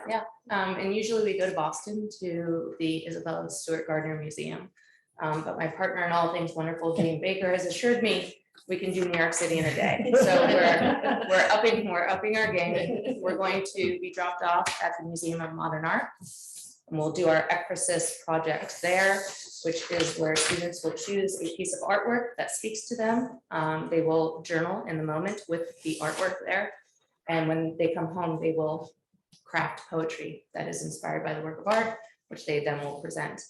Yeah, and usually we go to Boston to the Isabella Stewart Gardner Museum. But my partner in all things wonderful, Jane Baker, has assured me we can do New York City in a day. So we're upping our game. We're going to be dropped off at the Museum of Modern Art. And we'll do our Ecrasis project there, which is where students will choose a piece of artwork that speaks to them. They will journal in the moment with the artwork there. And when they come home, they will craft poetry that is inspired by the work of art, which they then will present.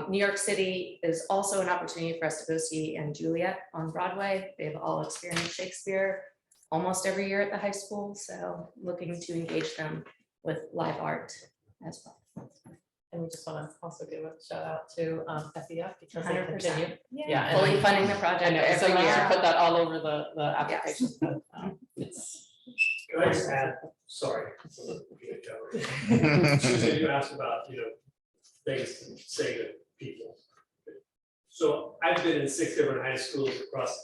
New York City is also an opportunity for us to go see and Juliet on Broadway. They've all experienced Shakespeare almost every year at the high school, so looking to engage them with live art as well. And we just want to also give a shout out to FEF because they 100%. continue. Yeah, and fully I- funding the I project know, so every we should year. put that all over the application. But, it's. Can I just add, sorry. Susan, you asked about, things to say to people. So I've been in 6 different high schools across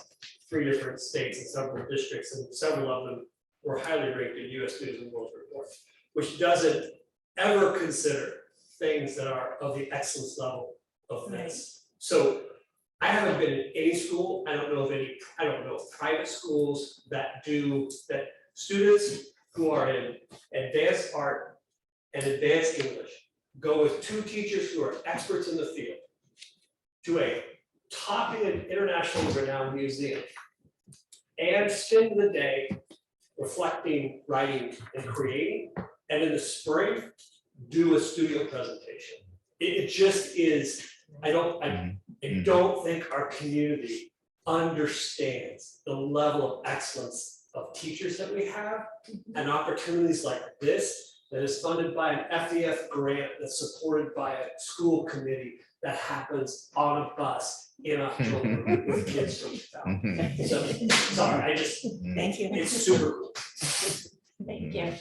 3 different states and several districts, and several of them were highly ranked in US News and World Report, which doesn't ever consider things that are of the excellence level of this. So I haven't been in any school, I don't know of private schools that students who are in advanced art and advanced English go with 2 teachers who are experts in the field to a top internationally renowned museum and spend the day reflecting, writing, and creating, and in the spring, do a studio presentation. It just is, I don't think our community understands the level of excellence of teachers that we have, and opportunities like this that is funded by an FEF grant that's supported by a school committee that happens on a bus in October with kids from town. So, sorry, Thank you. it's super cool. Thank you.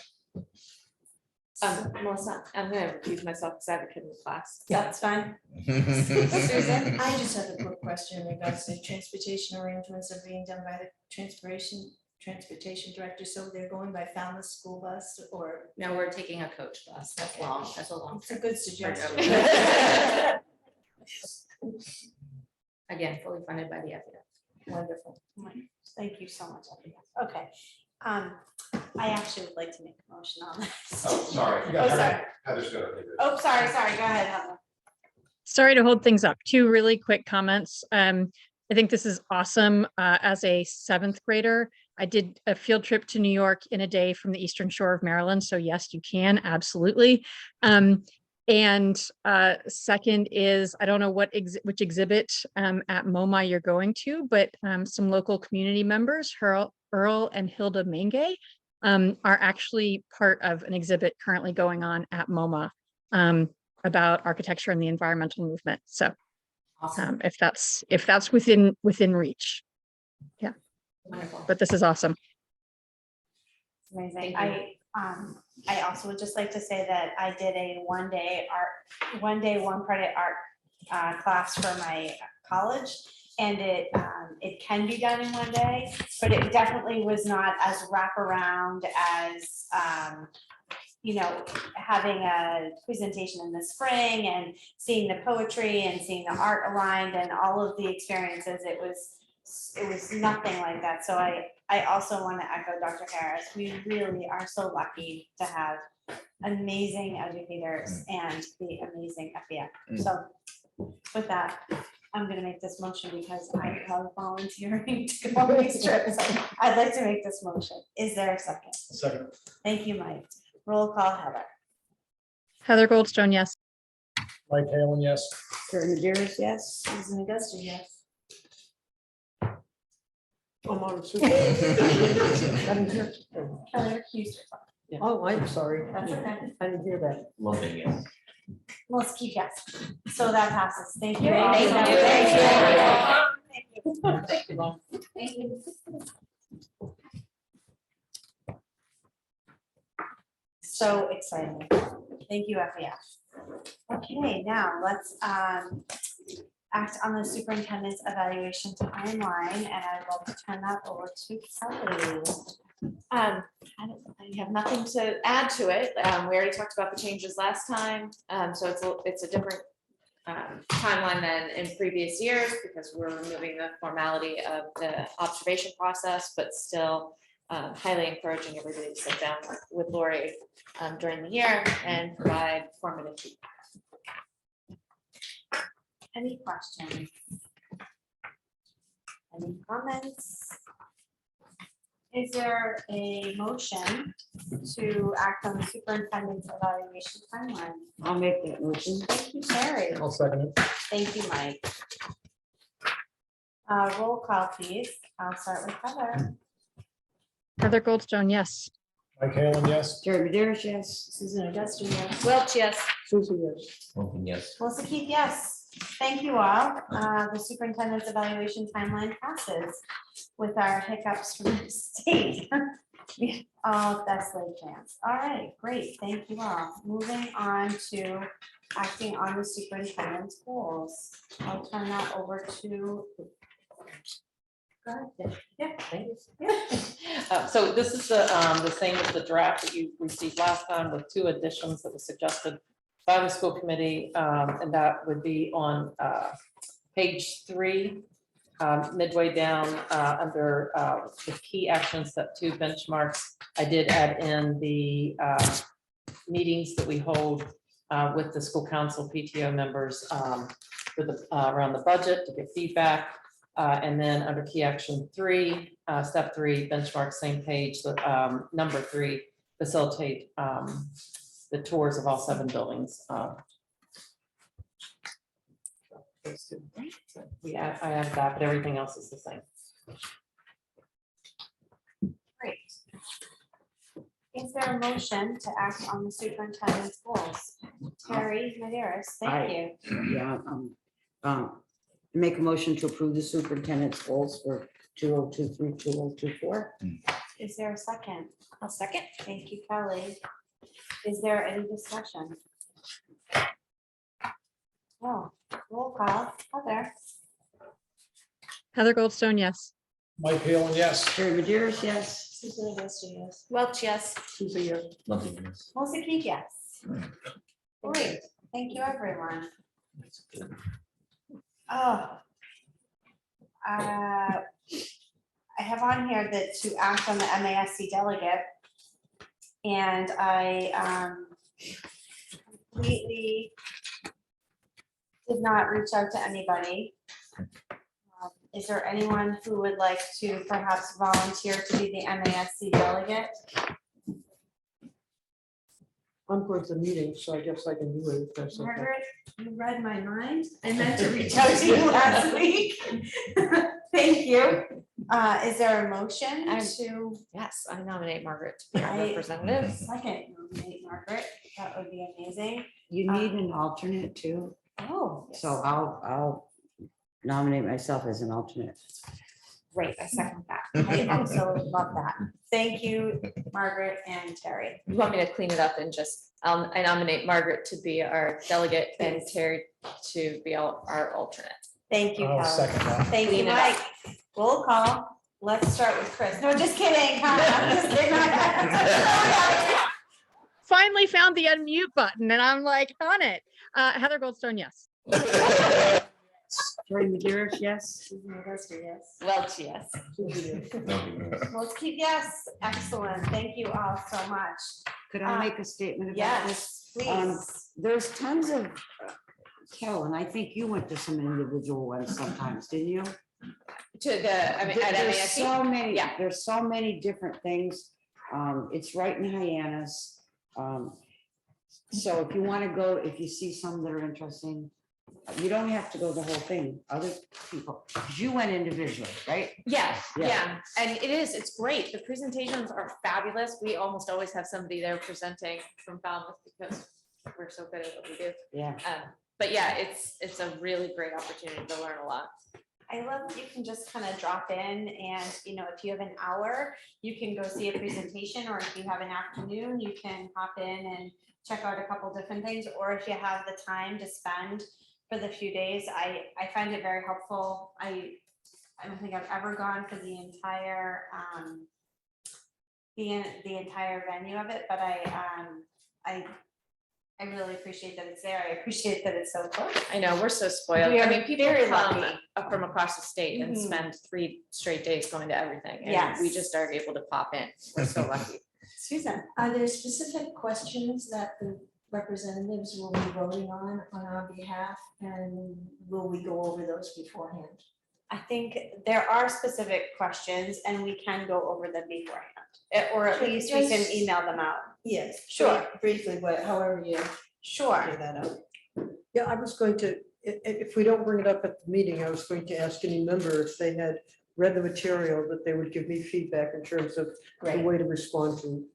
Melissa, I'm gonna recuse myself because I have a kid in class. That's fine. Susan? I just have a quick question in regards to transportation arrangements are being done by the transportation director, so they're going by Falmouth school bus or? No, we're taking a coach bus. That's long, that's a long. It's a good suggestion. Again, fully funded by the FEF. Wonderful. Thank you so much. Okay. I actually would like to make a motion on this. Oh, sorry. Oh, sorry. Heather's gonna take it. Oh, sorry. Go ahead, Heather. Sorry to hold things up. 2 really quick comments. I think this is awesome. As a 7th grader, I did a field trip to New York in a day from the Eastern Shore of Maryland. So yes, you can, absolutely. And second is, I don't know which exhibit at MoMA you're going to, but some local community members, Earl and Hilda Menge, are actually part of an exhibit currently going on at MoMA about architecture and the environmental movement. So Awesome. if that's within reach. Yeah. Wonderful. But this is awesome. Amazing. Thank you. I also would just like to say that I did a one credit art class for my college. And it can be done in one day, but it definitely was not as wraparound as, having a presentation in the spring and seeing the poetry and seeing the art aligned and all of the experiences. It was nothing like that. So I also want to echo Dr. Harris. We really are so lucky to have amazing educators and the amazing FEF. So with that, I'm gonna make this motion because I love volunteering to go on these trips. I'd like to make this motion. Is there a second? Second. Thank you, Mike. Roll call, Heather. Heather Goldstone, yes. Mike Halen, yes. Karen Maderas, yes. Susan Augusta, yes. Heather recused herself. Oh, I'm sorry. That's okay. I didn't hear that. Loading, yes. Let's keep guessing. So that passes. Thank you. all Thank so you. much. Thank you. Thank you. So exciting. Thank you, FEF. Okay, now let's act on the superintendent's evaluation timeline, and I will turn that over to Kelly. I have nothing to add to it. We already talked about the changes last time. So it's a different timeline than in previous years because we're removing the formality of the observation process, but still highly encouraging everybody to sit down with Lori during the year and provide formative feedback. Any questions? Any comments? Is there a motion to act on the superintendent's evaluation timeline? I'll make that motion. Thank you, Terry. I'll second it. Thank you, Mike. Roll call, please. I'll start with Heather. Heather Goldstone, yes. Mike Halen, yes. Jerry Maderos, yes. Susan Augusta, yes. Welch, yes. Susie, yes. Wilson, yes. Melissa Keith, yes. Thank you all. The superintendent's evaluation timeline passes with our hiccups from the state. Oh, that's late chance. All right, great. Thank you all. Moving on to acting on the superintendent's goals. I'll turn that over to. Go ahead. Yeah, thanks. So this is the same as the draft that you received last time with 2 additions that were suggested by the school committee, and that would be on page 3, midway down under the key action step 2 benchmarks. I did add in the meetings that we hold with the school council PTO members for the around the budget to get feedback. And then under key action 3, step 3, benchmark, same page, the number 3, facilitate the tours of all 7 buildings. I added that, but everything else is the same. Great. Is there a motion to act on the superintendent's goals? Terry Maderos, thank you. Yeah, make a motion to approve the superintendent's goals for 2023, 2024. Is there a second? I'll second. Thank you, Kelly. Is there any discussion? No, roll call, Heather. Heather Goldstone, yes. Mike Halen, yes. Jerry Maderos, yes. Susan Augusta, yes. Welch, yes. Susie, yes. Wilson, yes. Melissa Keith, yes. Great, thank you, everyone. Oh. I have on here that to act on the MASC delegate. And I completely did not reach out to anybody. Is there anyone who would like to perhaps volunteer to be the MASC delegate? I'm going to the meeting, so I guess I can do it if that's okay. Margaret, you read my mind. I meant to reach out to you last week. Thank you. Is there a motion to? Yes, I nominate Margaret to be our I- representative. Second, nominate Margaret. That would be amazing. You need an alternate too, Oh. so I'll nominate myself as an alternate. Great, I second that. I also love that. Thank you, Margaret and Terry. You want me to clean it up and just, I nominate Margaret to be our delegate and Terry to be our alternate. Thank you, I'll Kelly. second that. Thank you, Clean it up. Mike. Roll call. Let's start with Chris. No, just kidding. I'm just kidding. Finally found the unmute button and I'm like on it. Heather Goldstone, yes. Jerry Maderos, yes. Susan Augusta, yes. Welch, yes. Susie, yes. Let's keep, yes, excellent. Thank you all so much. Could I make a statement about this? Yes, please. There's tons of, Kel, and I think you went to some individual ones sometimes, didn't you? To the, I mean, at There's MASC? so many, Yeah. there's so many different things. It's right in Hyannis. So if you want to go, if you see some that are interesting, you don't have to go the whole thing, other people, 'cause you went individually, right? Yeah, Yeah. yeah, and it's great. The presentations are fabulous. We almost always have somebody there presenting from Falmouth because we're so good at what we do. Yeah. But yeah, it's a really great opportunity to learn a lot. I love that you can just kind of drop in and, you know, if you have an hour, you can go see a presentation, or if you have an afternoon, you can hop in and check out a couple different things, or if you have the time to spend for the few days, I find it very helpful. I don't think I've ever gone for the entire the entire venue of it, but I I really appreciate that it's there. I appreciate that it's so close. I know, we're so spoiled. We I are mean, people very come lucky. up from across the state and Mhm. spend 3 straight days going to everything. And Yes. we just are able to pop in. We're so lucky. Susan? Are there specific questions that the representatives will be voting on our behalf? And will we go over those beforehand? I think there are specific questions and we can go over them beforehand, or at least we can Just- email them out. Yes. Sure. Briefly, however you Sure. figure that out. Yeah, I was going to, if we don't bring it up at the meeting, I was going to ask any member if they had read the material, that they would give me feedback in terms of the Great. way to respond to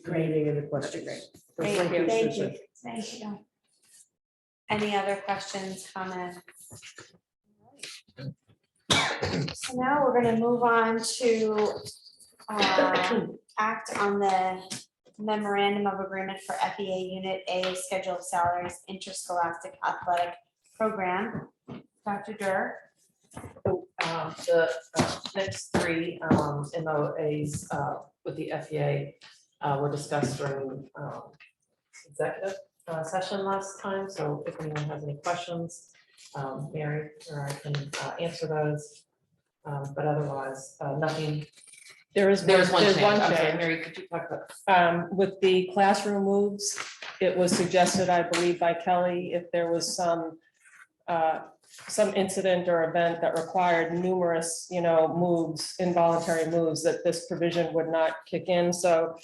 the meeting and the questions. great. So Thank you. Thank Susan. you. Thank you. Any other questions, comments? So now we're gonna move on to act on the memorandum of agreement for FEA Unit A Schedule of Salaries Interscholastic Athletic Program. Dr. Dur? The next 3 MOAs with the FEA were discussed during executive session last time, so if anyone has any questions, Mary or I can answer those. But otherwise, nothing. There's one one change. I'm sorry, change. Mary, could you talk about? With the classroom moves, it was suggested, I believe, by Kelly, if there was some incident or event that required numerous, moves, involuntary moves, that this provision would not kick in. So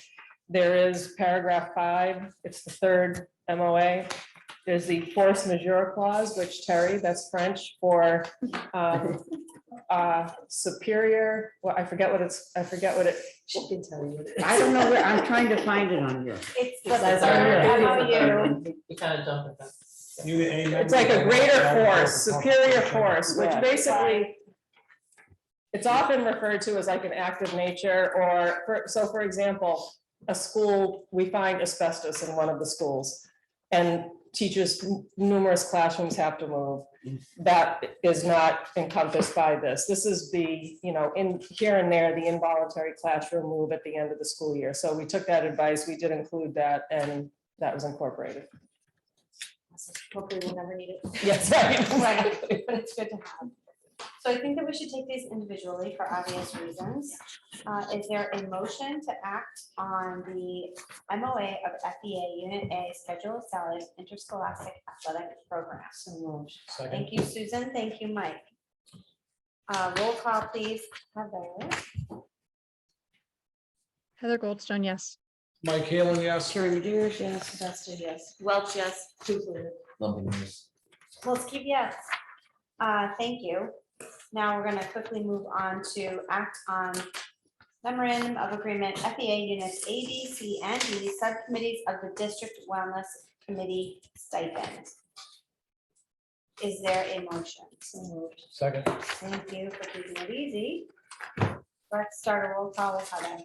there is paragraph 5, it's the 3rd MOA. There's the force majeure clause, which Terry, that's French for superior, well, I forget what it. She can tell you. I don't know where, I'm trying to find it on here. It's the MOU. We kind of jumped at that. It's like a greater force, superior force, which basically, it's often referred to as like an act of nature, or, for example, a school, we find asbestos in one of the schools, and teachers, numerous classrooms have to move. That is not encompassed by this. This is the, in here and there, the involuntary classroom move at the end of the school year. So we took that advice, we did include that, and that was incorporated. Hopefully we'll never need it. Yes, right. Right, but it's good to have. So I think that we should take these individually for obvious reasons. Is there a motion to act on the MOA of FEA Unit A Schedule of Salaries Interscholastic Athletic Program? Thank you, Susan. Thank you, Mike. Roll call, please. Heather Goldstone, yes. Mike Halen, yes. Karen Medeas, yes. Augusta, yes. Welch, yes. Lumping this. Let's keep yes. Thank you. Now we're gonna quickly move on to act on memorandum of agreement, FEA units A, B, C, and D, subcommittees of the District Wellness Committee stipend. Is there a motion? Second. Thank you for keeping it easy. Let's start a roll call with Heather.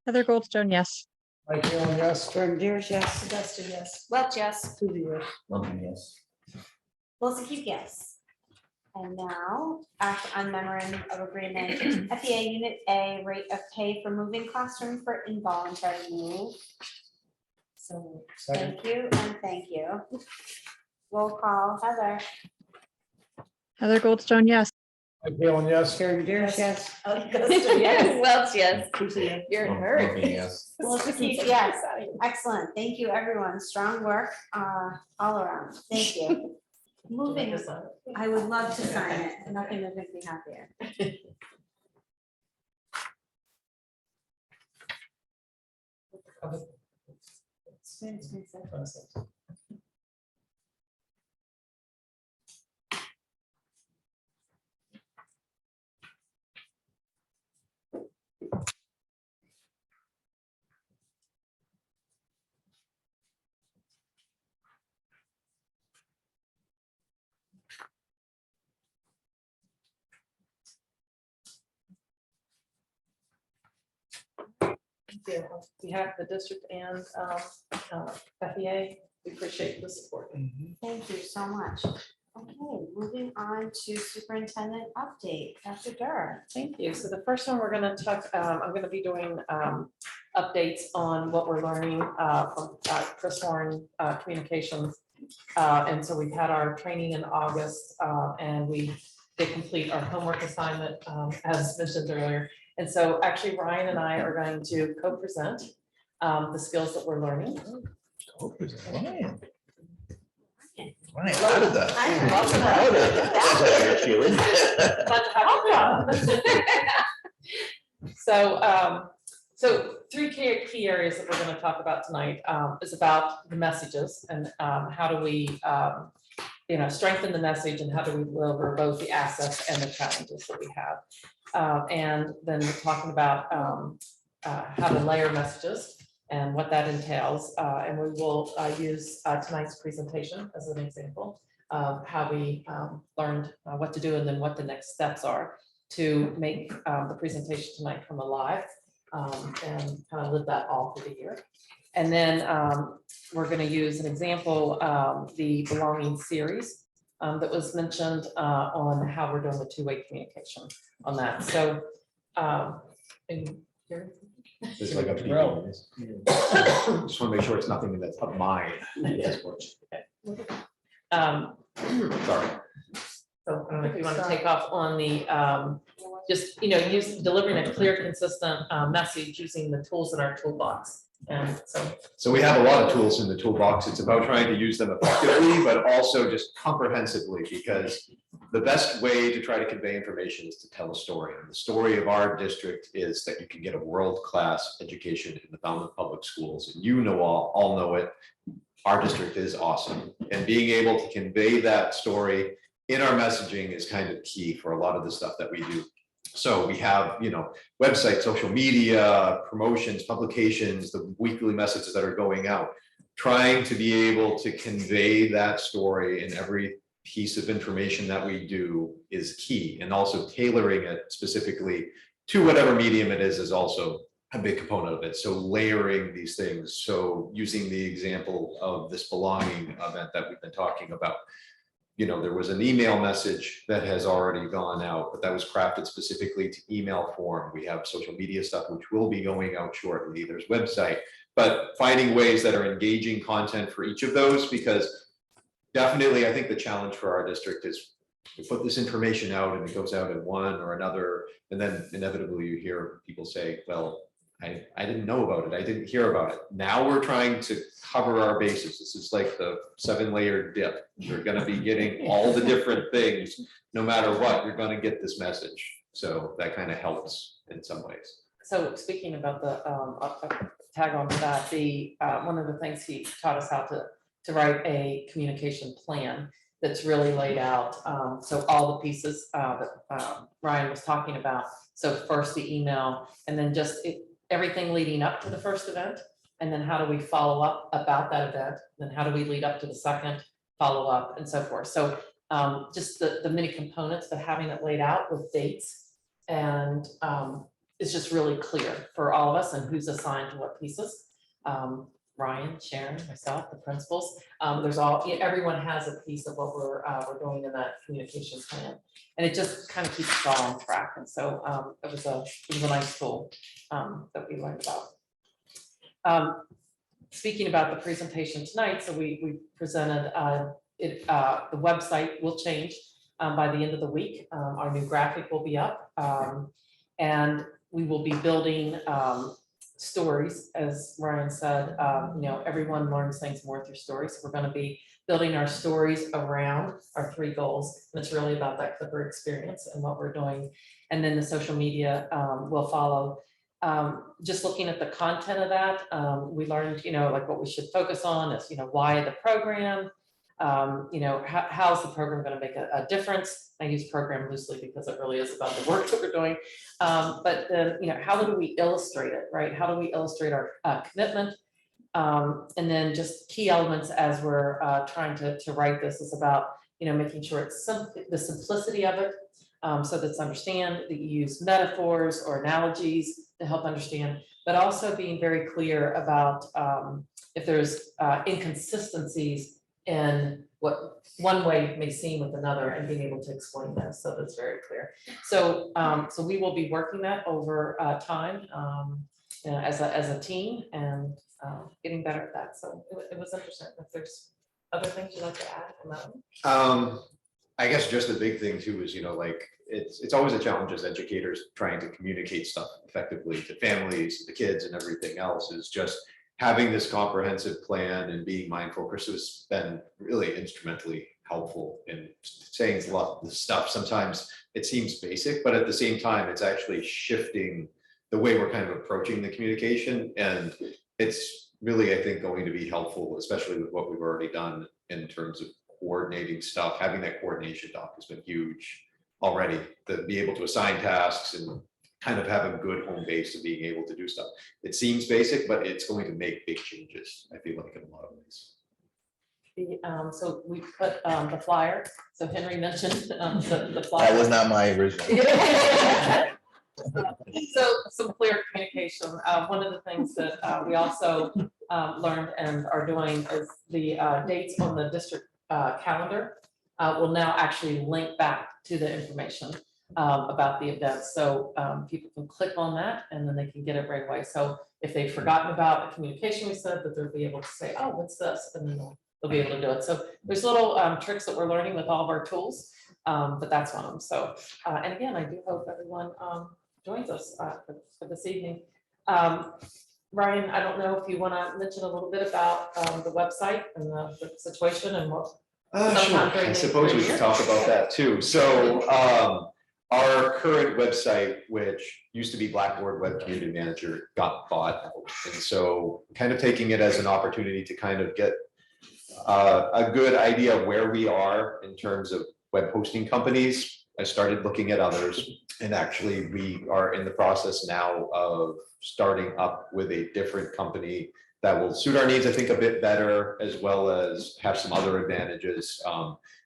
Heather Goldstone, yes. Mike Halen, yes. Karen Medeas, yes. Augusta, yes. Welch, yes. Susie, yes. Lumping, yes. Wilson Keith, yes. And now act on memorandum of agreement, FEA Unit A, rate of pay for moving classroom for involuntary move. So Second. thank you and thank you. Roll call, Heather. Heather Goldstone, yes. Mike Halen, yes. Karen Medeas, yes. Augusta, yes. Welch, yes. Susie, yes. You're in a Lumping, hurry. yes. Wilson Keith, yes. Excellent. Thank you, everyone. Strong work all around. Thank you. Moving, I would love to sign it. Nothing would make me happier. On behalf of the district and FEA, we appreciate the support. Thank you so much. Okay, moving on to superintendent update, Dr. Durr. Thank you. So the first one we're gonna talk, I'm gonna be doing updates on what we're learning from Chris Horn Communications. And so we've had our training in August and we did complete our homework assignment as mentioned earlier. And so actually Ryan and I are going to co-present the skills that we're learning. Ryan, how did that? So three key areas that we're going to talk about tonight is about the messages and how do we strengthen the message and how do we deliver both the assets and the challenges that we have. And then we're talking about how to layer messages and what that entails. And we will use tonight's presentation as an example of how we learned what to do and then what the next steps are to make the presentation tonight come alive and kind of live that all through the year. And then we're going to use an example, the belonging series that was mentioned on how we're doing the two-way communication on that. So It's like a drill. Just want to make sure it's nothing that's of mine. Sorry. So I don't know if you want to take off on the, just, delivering a clear, consistent message using the tools in our toolbox. And so we have a lot of tools in the toolbox. It's about trying to use them effectively, but also just comprehensively, because the best way to try to convey information is to tell a story. And the story of our district is that you can get a world-class education in the Falmouth Public Schools. And all know it. Our district is awesome. And being able to convey that story in our messaging is kind of key for a lot of the stuff that we do. So we have, websites, social media, promotions, publications, the weekly messages that are going out, trying to be able to convey that story in every piece of information that we do is key. And also tailoring it specifically to whatever medium it is also a big component of it. So layering these things. So using the example of this belonging event that we've been talking about. There was an email message that has already gone out, but that was crafted specifically to email form. We have social media stuff, which will be going out shortly. There's website, but finding ways that are engaging content for each of those, because definitely I think the challenge for our district is we put this information out and it goes out in one or another, and then inevitably you hear people say, well, I didn't know about it. I didn't hear about it. Now we're trying to cover our bases. This is like the 7-layer dip. You're going to be getting all the different things, no matter what, you're going to get this message. So that kind of helps in some ways. So speaking about the tag on to that, one of the things he taught us how to write a communication plan that's really laid out. So all the pieces that Ryan was talking about. So first the email, and then just everything leading up to the first event, and then how do we follow up about that event, then how do we lead up to the second follow up, and so forth. So just the many components, but having it laid out with dates and is just really clear for all of us and who's assigned to what pieces. Ryan, Sharon, myself, the principals, everyone has a piece of what we're doing in that communication plan, and it just kind of keeps us all on track. And so it was a nice tool that we learned about. Speaking about the presentation tonight, so we presented the website will change by the end of the week. Our new graphic will be up, and we will be building stories, as Ryan said. Everyone learns things more through stories. So we're going to be building our stories around our 3 goals. And it's really about that Clipper experience and what we're doing. And then the social media will follow. Just looking at the content of that, we learned, like what we should focus on is, why the program, how's the program going to make a difference? I use program loosely because it really is about the work that we're doing. But then, how do we illustrate it, right? How do we illustrate our commitment? And then just key elements as we're trying to write this is about, making sure it's the simplicity of it, so that's understand that you use metaphors or analogies to help understand, but also being very clear about if there's inconsistencies and what one way may seem with another, and being able to explain that, so that's very clear. So, so we will be working that over time, as a team, and getting better at that, so it was interesting. If there's other things you'd like to add on that one? I guess just the big thing too is, like, it's always a challenge as educators trying to communicate stuff effectively to families, the kids and everything else, is just having this comprehensive plan and being mindful. Chris has been really instrumentally helpful in saying a lot of the stuff. Sometimes it seems basic, but at the same time, it's actually shifting the way we're kind of approaching the communication. And it's really, I think, going to be helpful, especially with what we've already done in terms of coordinating stuff. Having that coordination doc has been huge already, to be able to assign tasks and kind of have a good home base of being able to do stuff. It seems basic, but it's going to make big changes, I feel like, in a lot of ways. So we put the flyer, so Henry mentioned the flyer. That was not my original. So some clear communication. One of the things that we also learned and are doing is the dates on the district calendar will now actually link back to the information about the event. So people can click on that and then they can get it right away. So if they've forgotten about the communication we said, that they'll be able to say, oh, what's this? And then they'll be able to do it. So there's little tricks that we're learning with all of our tools, but that's one of them. So, and again, I do hope everyone joins us for this evening. Ryan, I don't know if you want to mention a little bit about the website and the situation and what. Sure. I suppose we should talk about that too. So our current website, which used to be Blackboard Web Community Manager, got bought out. And so kind of taking it as an opportunity to kind of get a good idea of where we are in terms of web hosting companies. I started looking at others, and actually we are in the process now of starting up with a different company that will suit our needs, I think, a bit better, as well as have some other advantages.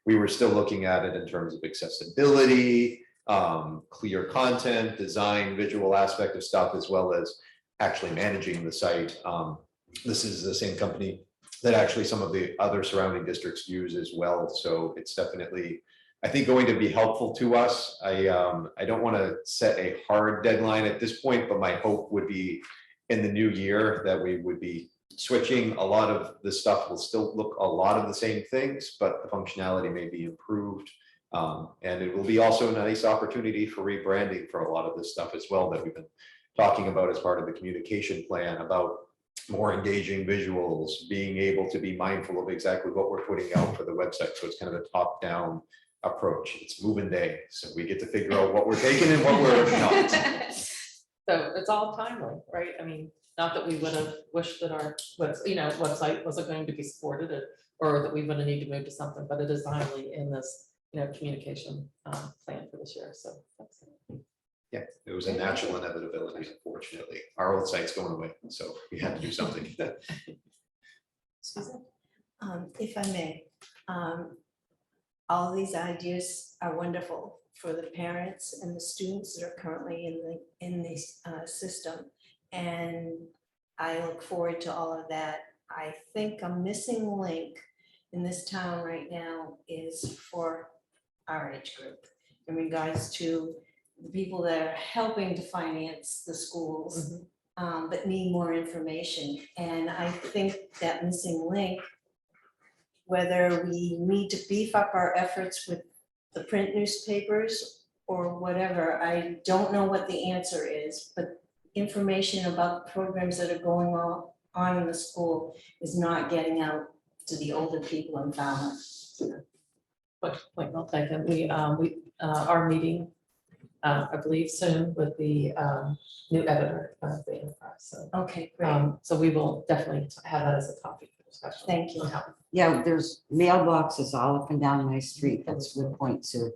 We were still looking at it in terms of accessibility, clear content, design, visual aspect of stuff, as well as actually managing the site. This is the same company that actually some of the other surrounding districts use as well. So it's definitely, I think, going to be helpful to us. I don't want to set a hard deadline at this point, but my hope would be in the new year that we would be switching. A lot of the stuff will still look a lot of the same things, but the functionality may be improved. And it will be also a nice opportunity for rebranding for a lot of this stuff as well that we've been talking about as part of the communication plan, about more engaging visuals, being able to be mindful of exactly what we're putting out for the website. So it's kind of a top-down approach. It's moving day, so we get to figure out what we're taking and what we're not. So it's all timely, right? I mean, not that we would have wished that our website wasn't going to be supported, or that we would have need to move to something, but it is timely in this communication plan for this year. So that's it. Yeah, it was a natural inevitability, unfortunately. Our old site's going away, so we had to do something. Susan? If I may, all these ideas are wonderful for the parents and the students that are currently in the system. And I look forward to all of that. I think a missing link in this town right now is for our age group in regards to the people that are helping to finance the schools, but need more information. And I think that missing link, whether we need to beef up our efforts with the print newspapers or whatever, I don't know what the answer is, but information about the programs that are going on in the school is not getting out to the older people in Falmouth. Point well taken. We are meeting, I believe, soon with the new editor of the Enterprise. So, okay, great. So we will definitely have that as a topic for discussion. Thank you. Yeah, there's mailboxes all up and down my street. That's a good point too.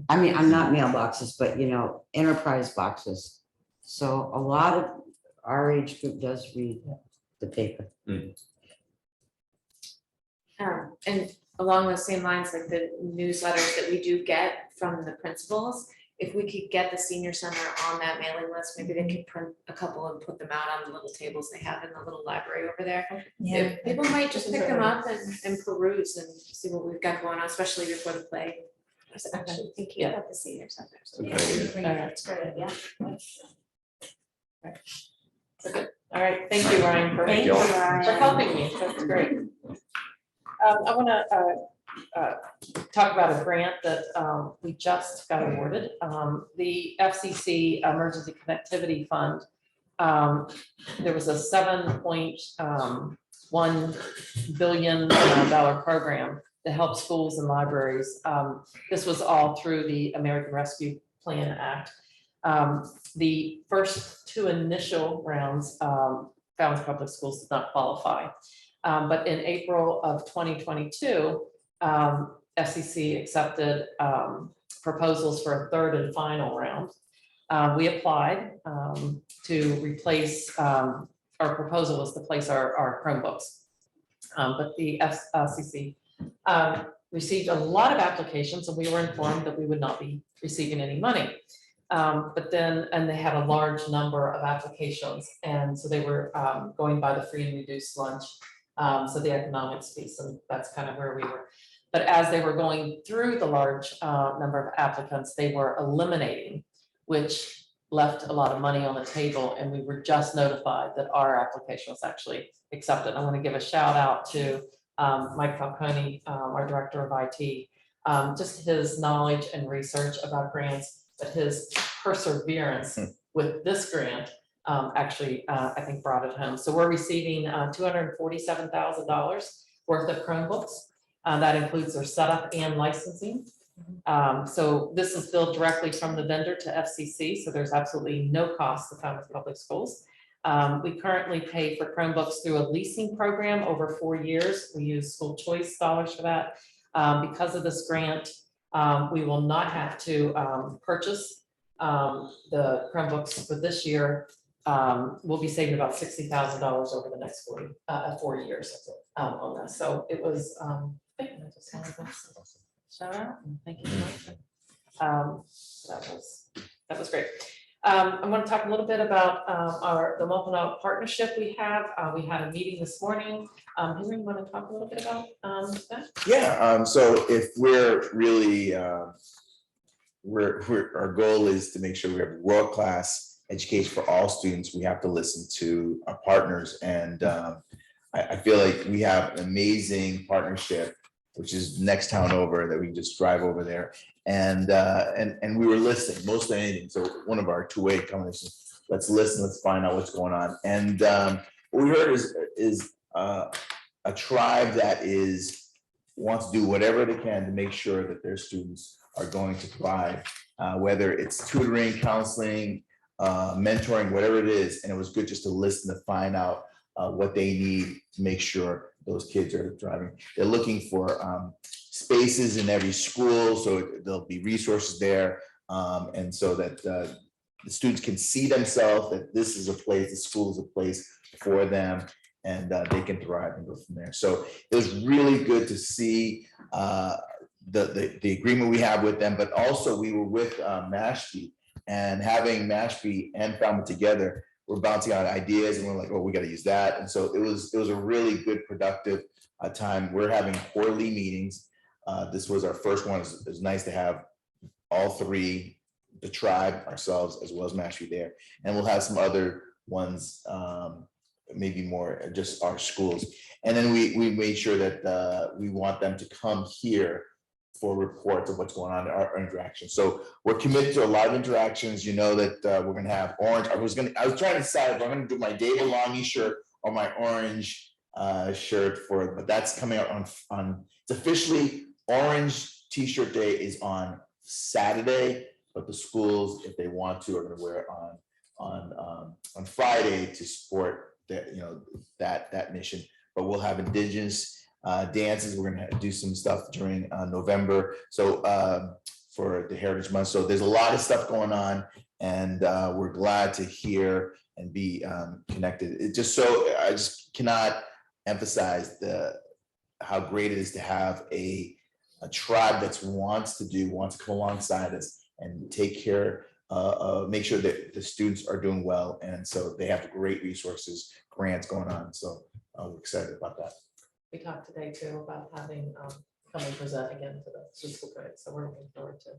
I mean, I'm not mailboxes, but enterprise boxes. So a lot of our age group does read the paper. And along those same lines, like the newsletters that we do get from the principals, if we could get the senior center on that mailing list, maybe they could print a couple and put them out on the little tables they have in the little library over there. Yeah. People might just pick them up and peruse and see what we've got going on, especially before the play. I was actually thinking Yeah. about the senior center. So Okay, yeah, yeah. bring it up. It's great, yeah. All right, thank you, Ryan, for Thank you. for helping me, that's great. I wanna talk about a grant that we just got awarded. The FCC Emergency Connectivity Fund. There was a $7.1 billion program to help schools and libraries. This was all through the American Rescue Plan Act. The first two initial rounds, Falmouth Public Schools did not qualify. But in April of 2022, FCC accepted proposals for a third and final round. We applied to replace, our proposal was to place our Chromebooks. But the FCC received a lot of applications, and we were informed that we would not be receiving any money. But then, and they had a large number of applications, and so they were going by the free and reduced lunch, so the economics piece, and that's kind of where we were. But as they were going through the large number of applicants, they were eliminating, which left a lot of money on the table, and we were just notified that our application was actually accepted. I want to give a shout out to Mike Falcone, our director of IT, just his knowledge and research about grants, but his perseverance with this grant actually, I think, brought it home. So we're receiving $247,000 worth of Chromebooks. That includes their setup and licensing. So this is billed directly from the vendor to FCC, so there's absolutely no cost to Falmouth Public Schools. We currently pay for Chromebooks through a leasing program over 4 years. We use school choice dollars for that. Because of this grant, we will not have to purchase the Chromebooks for this year. We'll be saving about $60,000 over the next 4 years on this. So it was, I just wanted to shout out and thank you very much. That was great. I want to talk a little bit about the Multinational partnership we have. We had a meeting this morning. Henry, you want to talk a little bit about that? Yeah, so if we're really, our goal is to make sure we have world-class education for all students, we have to listen to our partners. And I feel like we have an amazing partnership, which is next town over, that we can just drive over there. And we were listening most of anything. So one of our two-way conversations, let's listen, let's find out what's going on. And what we heard is a tribe that wants to do whatever they can to make sure that their students are going to thrive, whether it's tutoring, counseling, mentoring, whatever it is. And it was good just to listen to find out what they need to make sure those kids are thriving. They're looking for spaces in every school, so there'll be resources there, and so that the students can see themselves that this is a place, the school is a place for them, and they can thrive and go from there. So it was really good to see the agreement we have with them, but also we were with MASC, and having MASC and Falmouth together, we're bouncing out ideas, and we're like, oh, we got to use that. And so it was a really good, productive time. We're having quarterly meetings. This was our first one. It was nice to have all three, the tribe, ourselves, as well as MASC there. And we'll have some other ones, maybe more just our schools. And then we made sure that we want them to come here for reports of what's going on in our interaction. So we're committed to a lot of interactions. You know that we're going to have orange. I was trying to decide if I'm going to do my David Longy shirt or my orange shirt but that's coming out on it's officially Orange T-shirt Day is on Saturday, but the schools, if they want to, are going to wear it on Friday to support that mission. But we'll have Indigenous dances. We're going to do some stuff during November. So for the Heritage Month. So there's a lot of stuff going on, and we're glad to hear and be connected. I just cannot emphasize how great it is to have a tribe that wants to come alongside us and take care, make sure that the students are doing well. And so they have great resources, grants going on. So we're excited about that. We talked today too about having come and present again to the school committee, so we're looking forward to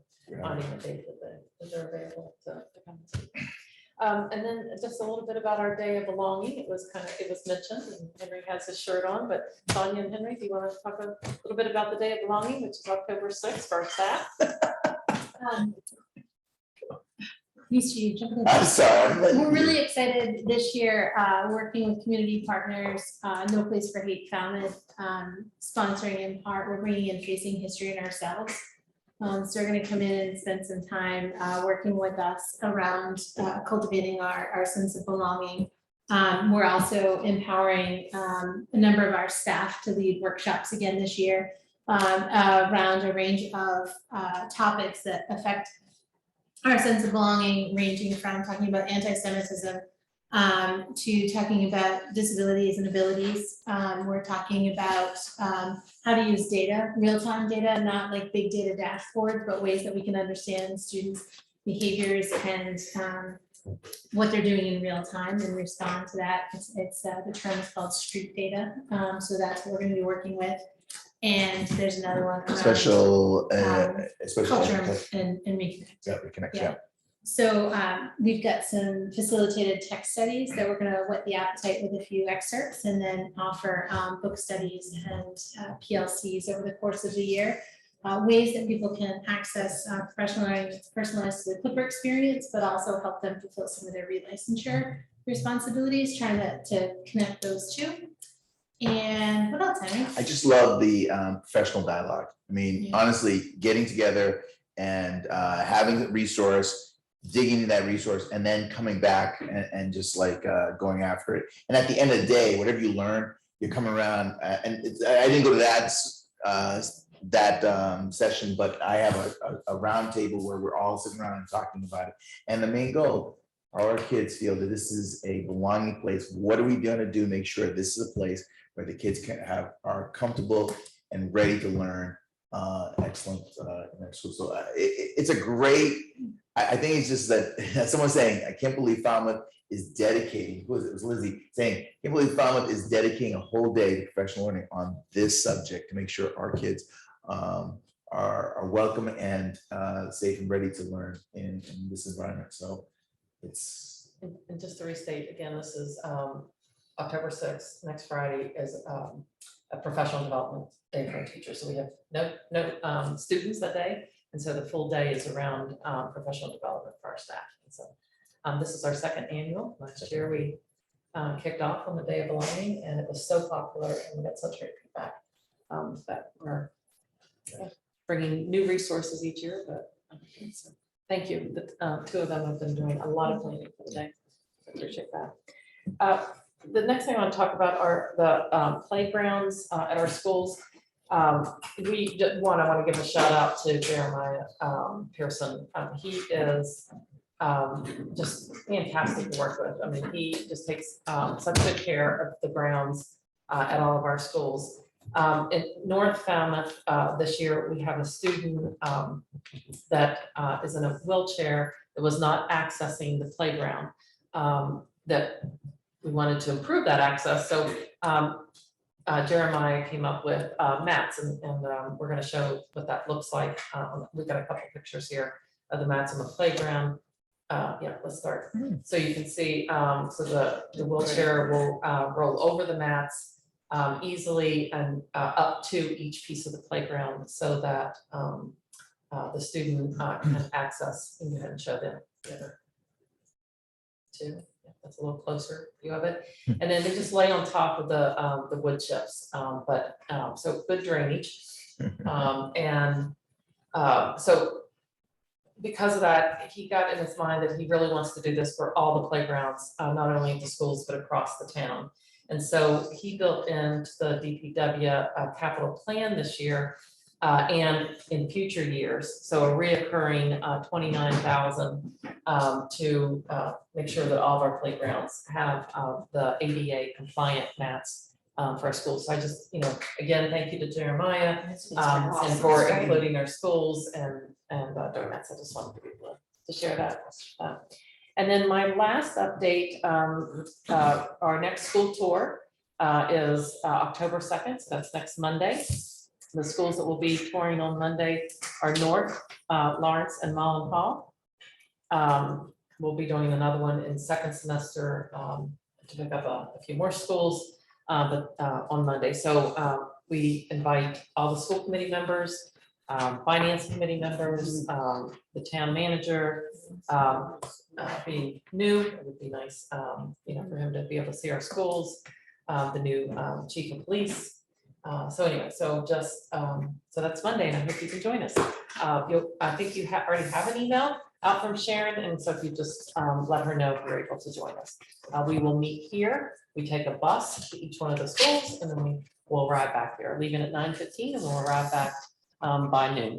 finding a date that they're available to come and see. And then just a little bit about our day of belonging. It was mentioned, and Henry has his shirt on, but Sonia and Henry, do you want to talk a little bit about the day of belonging, which is October 6th for our staff? Used to jump in. I'm sorry. We're really excited this year, working with community partners, No Place for Hate Falmouth, sponsoring in part, we're bringing in Facing History in Ourselves. So they're going to come in and spend some time working with us around cultivating our sense of belonging. We're also empowering a number of our staff to lead workshops again this year around a range of topics that affect our sense of belonging, ranging from talking about anti-Semitism to talking about disabilities and abilities. We're talking about how to use data, real-time data, not like big data dashboards, but ways that we can understand students' behaviors and what they're doing in real time and respond to that. It's the term is called street data. So that's what we're going to be working with. And there's another one around, Special culture and reconnect. Yeah, reconnect. Yeah. Yeah. So we've got some facilitated text studies that we're going to whet the appetite with a few excerpts, and then offer book studies and PLCs over the course of the year. Ways that people can access personalized to the Clipper experience, but also help them fulfill some of their relicensure responsibilities, trying to connect those two. And what else, Henry? I just love the professional dialogue. I mean, Yeah. honestly, getting together and having the resource, digging into that resource, and then coming back and just like going after it. And at the end of the day, whatever you learn, you're coming around. And I didn't go to that session, but I have a round table where we're all sitting around and talking about it. And the main goal, our kids feel that this is a belonging place. What are we going to do to make sure this is a place where the kids are comfortable and ready to learn excellent in their school? So it's a great, I think it's just that someone saying, I can't believe Falmouth is dedicating, who was it? It was Lizzie saying, I can't believe Falmouth is dedicating a whole day to professional learning on this subject to make sure our kids are welcome and safe and ready to learn in this environment. So it's. And just to restate, again, this is October 6th, next Friday is a professional development day for our teachers. So we have no students that day. And so the full day is around professional development for our staff. And so this is our second annual. Last year we kicked off on the Day of Belonging, and it was so popular and we got such great feedback that we're bringing new resources each year. But so thank you. The two of them have been doing a lot of planning for the day. I appreciate that. The next thing I want to talk about are the playgrounds at our schools. I want to give a shout out to Jeremiah Pearson. He is just fantastic to work with. I mean, he just takes such good care of the grounds at all of our schools. In North Falmouth this year, we have a student that is in a wheelchair that was not accessing the playground. That we wanted to improve that access. So Jeremiah came up with mats, and we're going to show what that looks like. We've got a couple pictures here of the mats on the playground. Yeah, let's start. So you can see, so the wheelchair will roll over the mats easily and up to each piece of the playground so that the student can access. You can go ahead and show them the other two. That's a little closer view of it. And then they just lay on top of the wood chips, so good drainage. So because of that, he got in his mind that he really wants to do this for all the playgrounds, not only at the schools, but across the town. And so he built into the DPW capital plan this year and in future years. So a reoccurring $29,000 to make sure that all of our playgrounds have the ADA compliant mats for our schools. So I just, again, thank you to Jeremiah, It's and for great. including our schools and doing that. So I just wanted to be able to share that. And then my last update, our next school tour is October 2nd, so that's next Monday. The schools that will be touring on Monday are North, Lawrence, and Mullen Hall. We'll be doing another one in second semester to pick up a few more schools, but on Monday. So we invite all the school committee members, finance committee members, the town manager. Being new, it would be nice, for him to be able to see our schools, the new chief of police. So anyway, so just, so that's Monday, and I hope you can join us. I think you already have an email out from Sharon, and so if you just let her know if you're able to join us. We will meet here, we take a bus to each one of the schools, and then we will arrive back here, leaving at 9:15, and we'll arrive back by noon.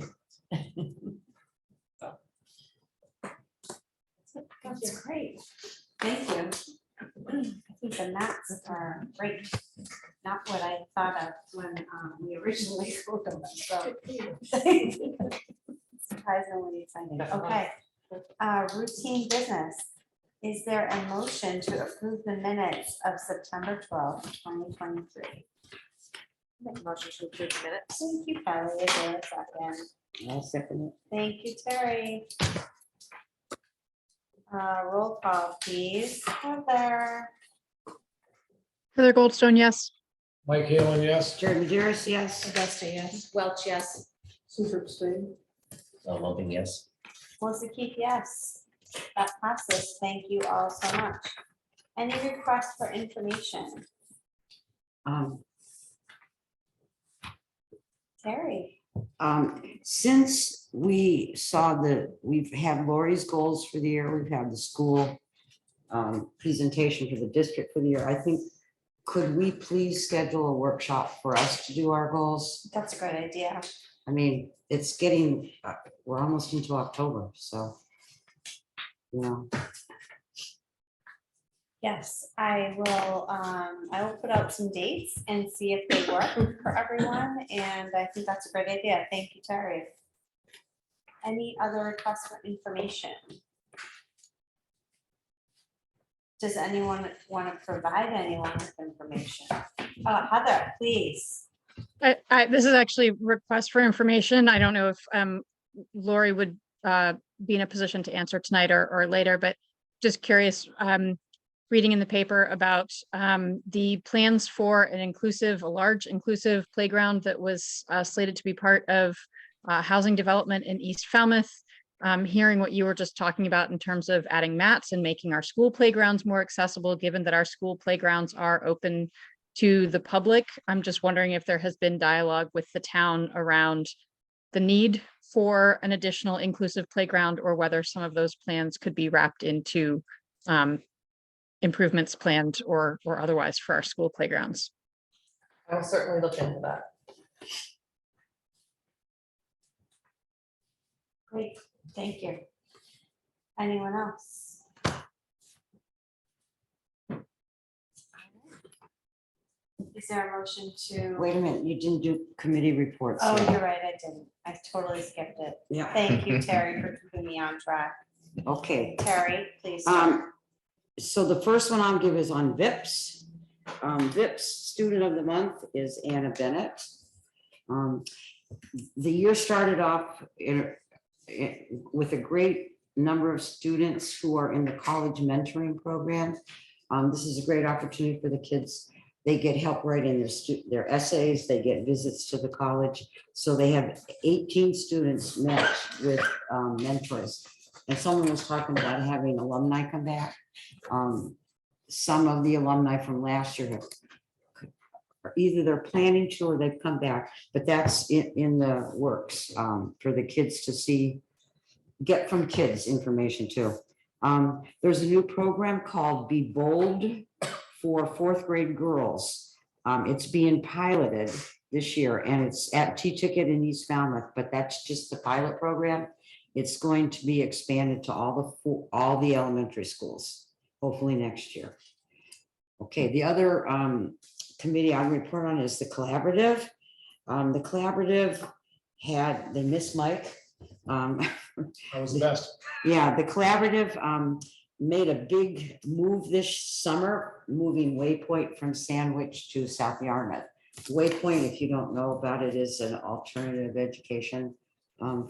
That's great. Thank you. I think the maps are great. Not what I thought of when we originally spoke of them, so. Surprisingly exciting. Okay. Routine business. Is there a motion to approve the minutes of September 12th, 2023? Make a motion to approve the minutes. Thank you, Kelly. Is there a second? I'll second Thank you, Terry. Roll call, please. Heather. Heather Goldstone, yes. Mike Halen, yes. it. Jerry Majerus, yes. Augusta, yes. Welch, yes. Super abstain. Loving, yes. Melissa Keith, yes. That passes. Thank you all so much. Any requests for information? Terry. Since we saw we've had Lori's goals for the year, we've had the school presentation for the district for the year, I think, could we please schedule a workshop for us to do our goals? That's a great idea. I mean, it's getting, we're almost into October, so. Yes, I will put out some dates and see if they work for everyone, and I think that's a great idea. Thank you, Terry. Any other requests for information? Does anyone want to provide anyone with information? Heather, please. This is actually a request for information. I don't know if Lori would be in a position to answer tonight or later, but just curious, reading in the paper about the plans for a large inclusive playground that was slated to be part of housing development in East Falmouth. Hearing what you were just talking about in terms of adding mats and making our school playgrounds more accessible, given that our school playgrounds are open to the public. I'm just wondering if there has been dialogue with the town around the need for an additional inclusive playground, or whether some of those plans could be wrapped into improvements planned or otherwise for our school playgrounds. I'll certainly look into that. Great, thank you. Anyone else? Is there a motion to? Wait a minute, you didn't do committee reports. Oh, yet. you're right, I didn't. I totally skipped it. Yeah. Thank you, Terry, for keeping me on track. Okay. Terry, please. So the first one I'll give is on VIPS. VIPS Student of the Month is Anna Bennett. The year started off with a great number of students who are in the college mentoring program. This is a great opportunity for the kids. They get help writing their essays, they get visits to the college. So they have 18 students matched with mentors. And someone was talking about having alumni come back. Some of the alumni from last year either they're planning to or they've come back, but that's in the works for the kids to get from kids information too. There's a new program called Be Bold for fourth grade girls. It's being piloted this year and it's at T-Ticket in East Falmouth, but that's just the pilot program. It's going to be expanded to all the elementary schools, hopefully next year. Okay, the other committee I report on is the collaborative. The collaborative they missed Mike. That was the best. Yeah, the collaborative made a big move this summer, moving Waypoint from Sandwich to South Yarmouth. Waypoint, if you don't know about it, is an alternative education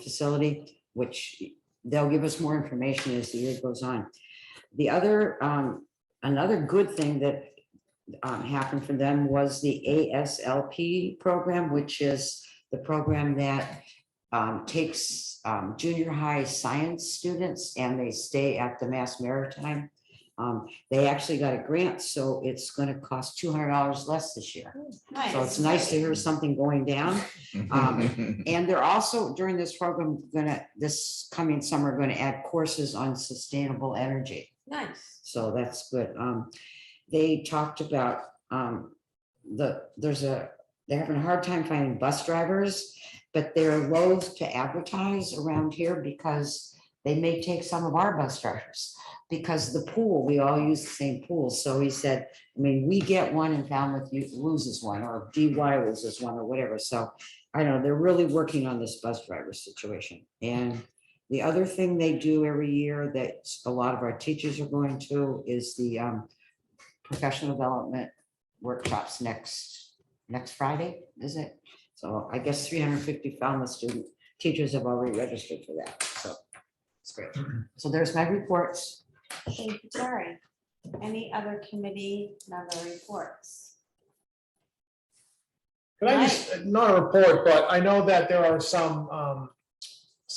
facility, which they'll give us more information as the year goes on. The other, another good thing that happened for them was the ASLP program, which is the program that takes junior high science students and they stay at the MASC Maritime. They actually got a grant, so it's going to cost $200 less this year. So it's nice to hear something going down. And they're also, during this program, this coming summer, going to add courses on sustainable energy. Nice. So that's good. They talked about they're having a hard time finding bus drivers, but they're loath to advertise around here because they may take some of our bus drivers. Because the pool, we all use the same pool. So he said, I mean, we get one and Falmouth loses one, or DY loses one, or whatever. So I don't know, they're really working on this bus driver situation. And the other thing they do every year that a lot of our teachers are going to is the professional development workshops next Friday, is it? So I guess 350 Falmouth teachers have already registered for that. So it's great. So there's my reports. Thank you, Terry. Any other committee member reports? Can I just, not a report, but I know that there are some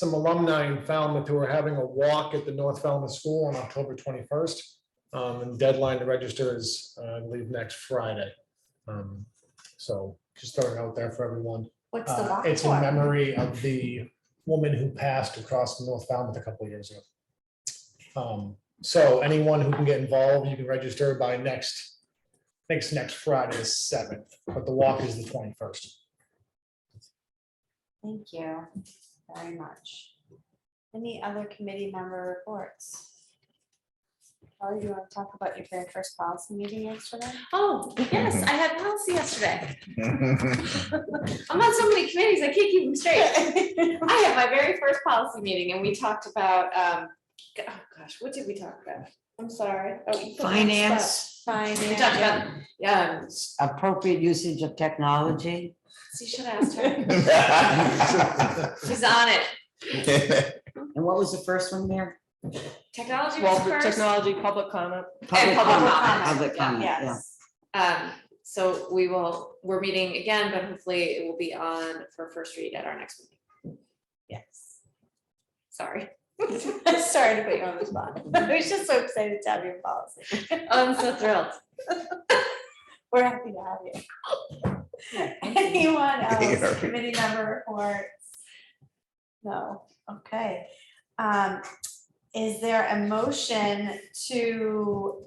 alumni in Falmouth who are having a walk at the North Falmouth School on October 21st. And deadline to register is, I believe, next Friday. So just throwing it out there for everyone. What's the walk It's in for? memory of the woman who passed across the North Falmouth a couple of years ago. So anyone who can get involved, you can register by next Friday, the 7th, but the walk is the 21st. Thank you very much. Any other committee member reports? Or do you want to talk about your very first policy meeting yesterday? Oh, yes, I had policy yesterday. I'm on so many committees, I can't keep them straight. I had my very first policy meeting and we talked about, oh gosh, what did we talk about? I'm sorry. Oh, you put me on the spot. Finance, We talked about, appropriate usage of technology. so you should ask her. She's on it. And what was the first one there? Technology was first. Technology, public comment. Public comment. Public comment, yeah. Yes. So we're meeting again, but hopefully it will be on for first read at our next meeting. Yes. Sorry. Sorry to put you on the spot. I was just so excited to have your policy. I'm so thrilled. We're happy to have you. Anyone else? Committee member reports? No. Okay. Is there a motion to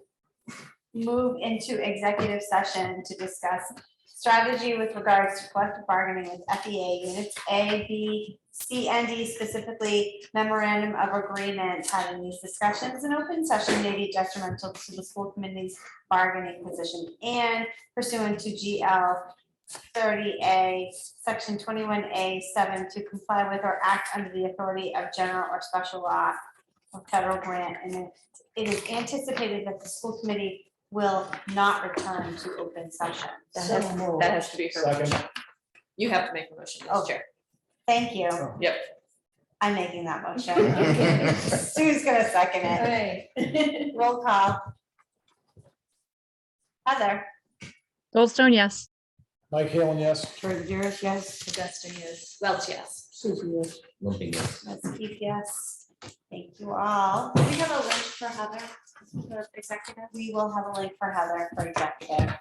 move into executive session to discuss strategy with regards to collective bargaining with FEA units A, B, C, and D, specifically memorandum of agreement? Having these discussions in open session may be detrimental to the school committee's bargaining position and pursuant to GL 30A, section 21A7, to comply with or act under the authority of general or special law or federal grant. And it is anticipated that the school committee will not return to open session. That has to be her Second. motion. You have to make a motion, Oh. Mr. Chair. Thank you. Yep. I'm making that motion. Sue's gonna second it. Roll call. Heather. Goldstone, yes. Mike Halen, yes. Troy Vigeras, yes. Dustin is Welch, yes. Susan, yes. Lumping, yes. Let's keep yes. Thank you all. Do we have a link for Heather for executive? We will have a link for Heather for executive.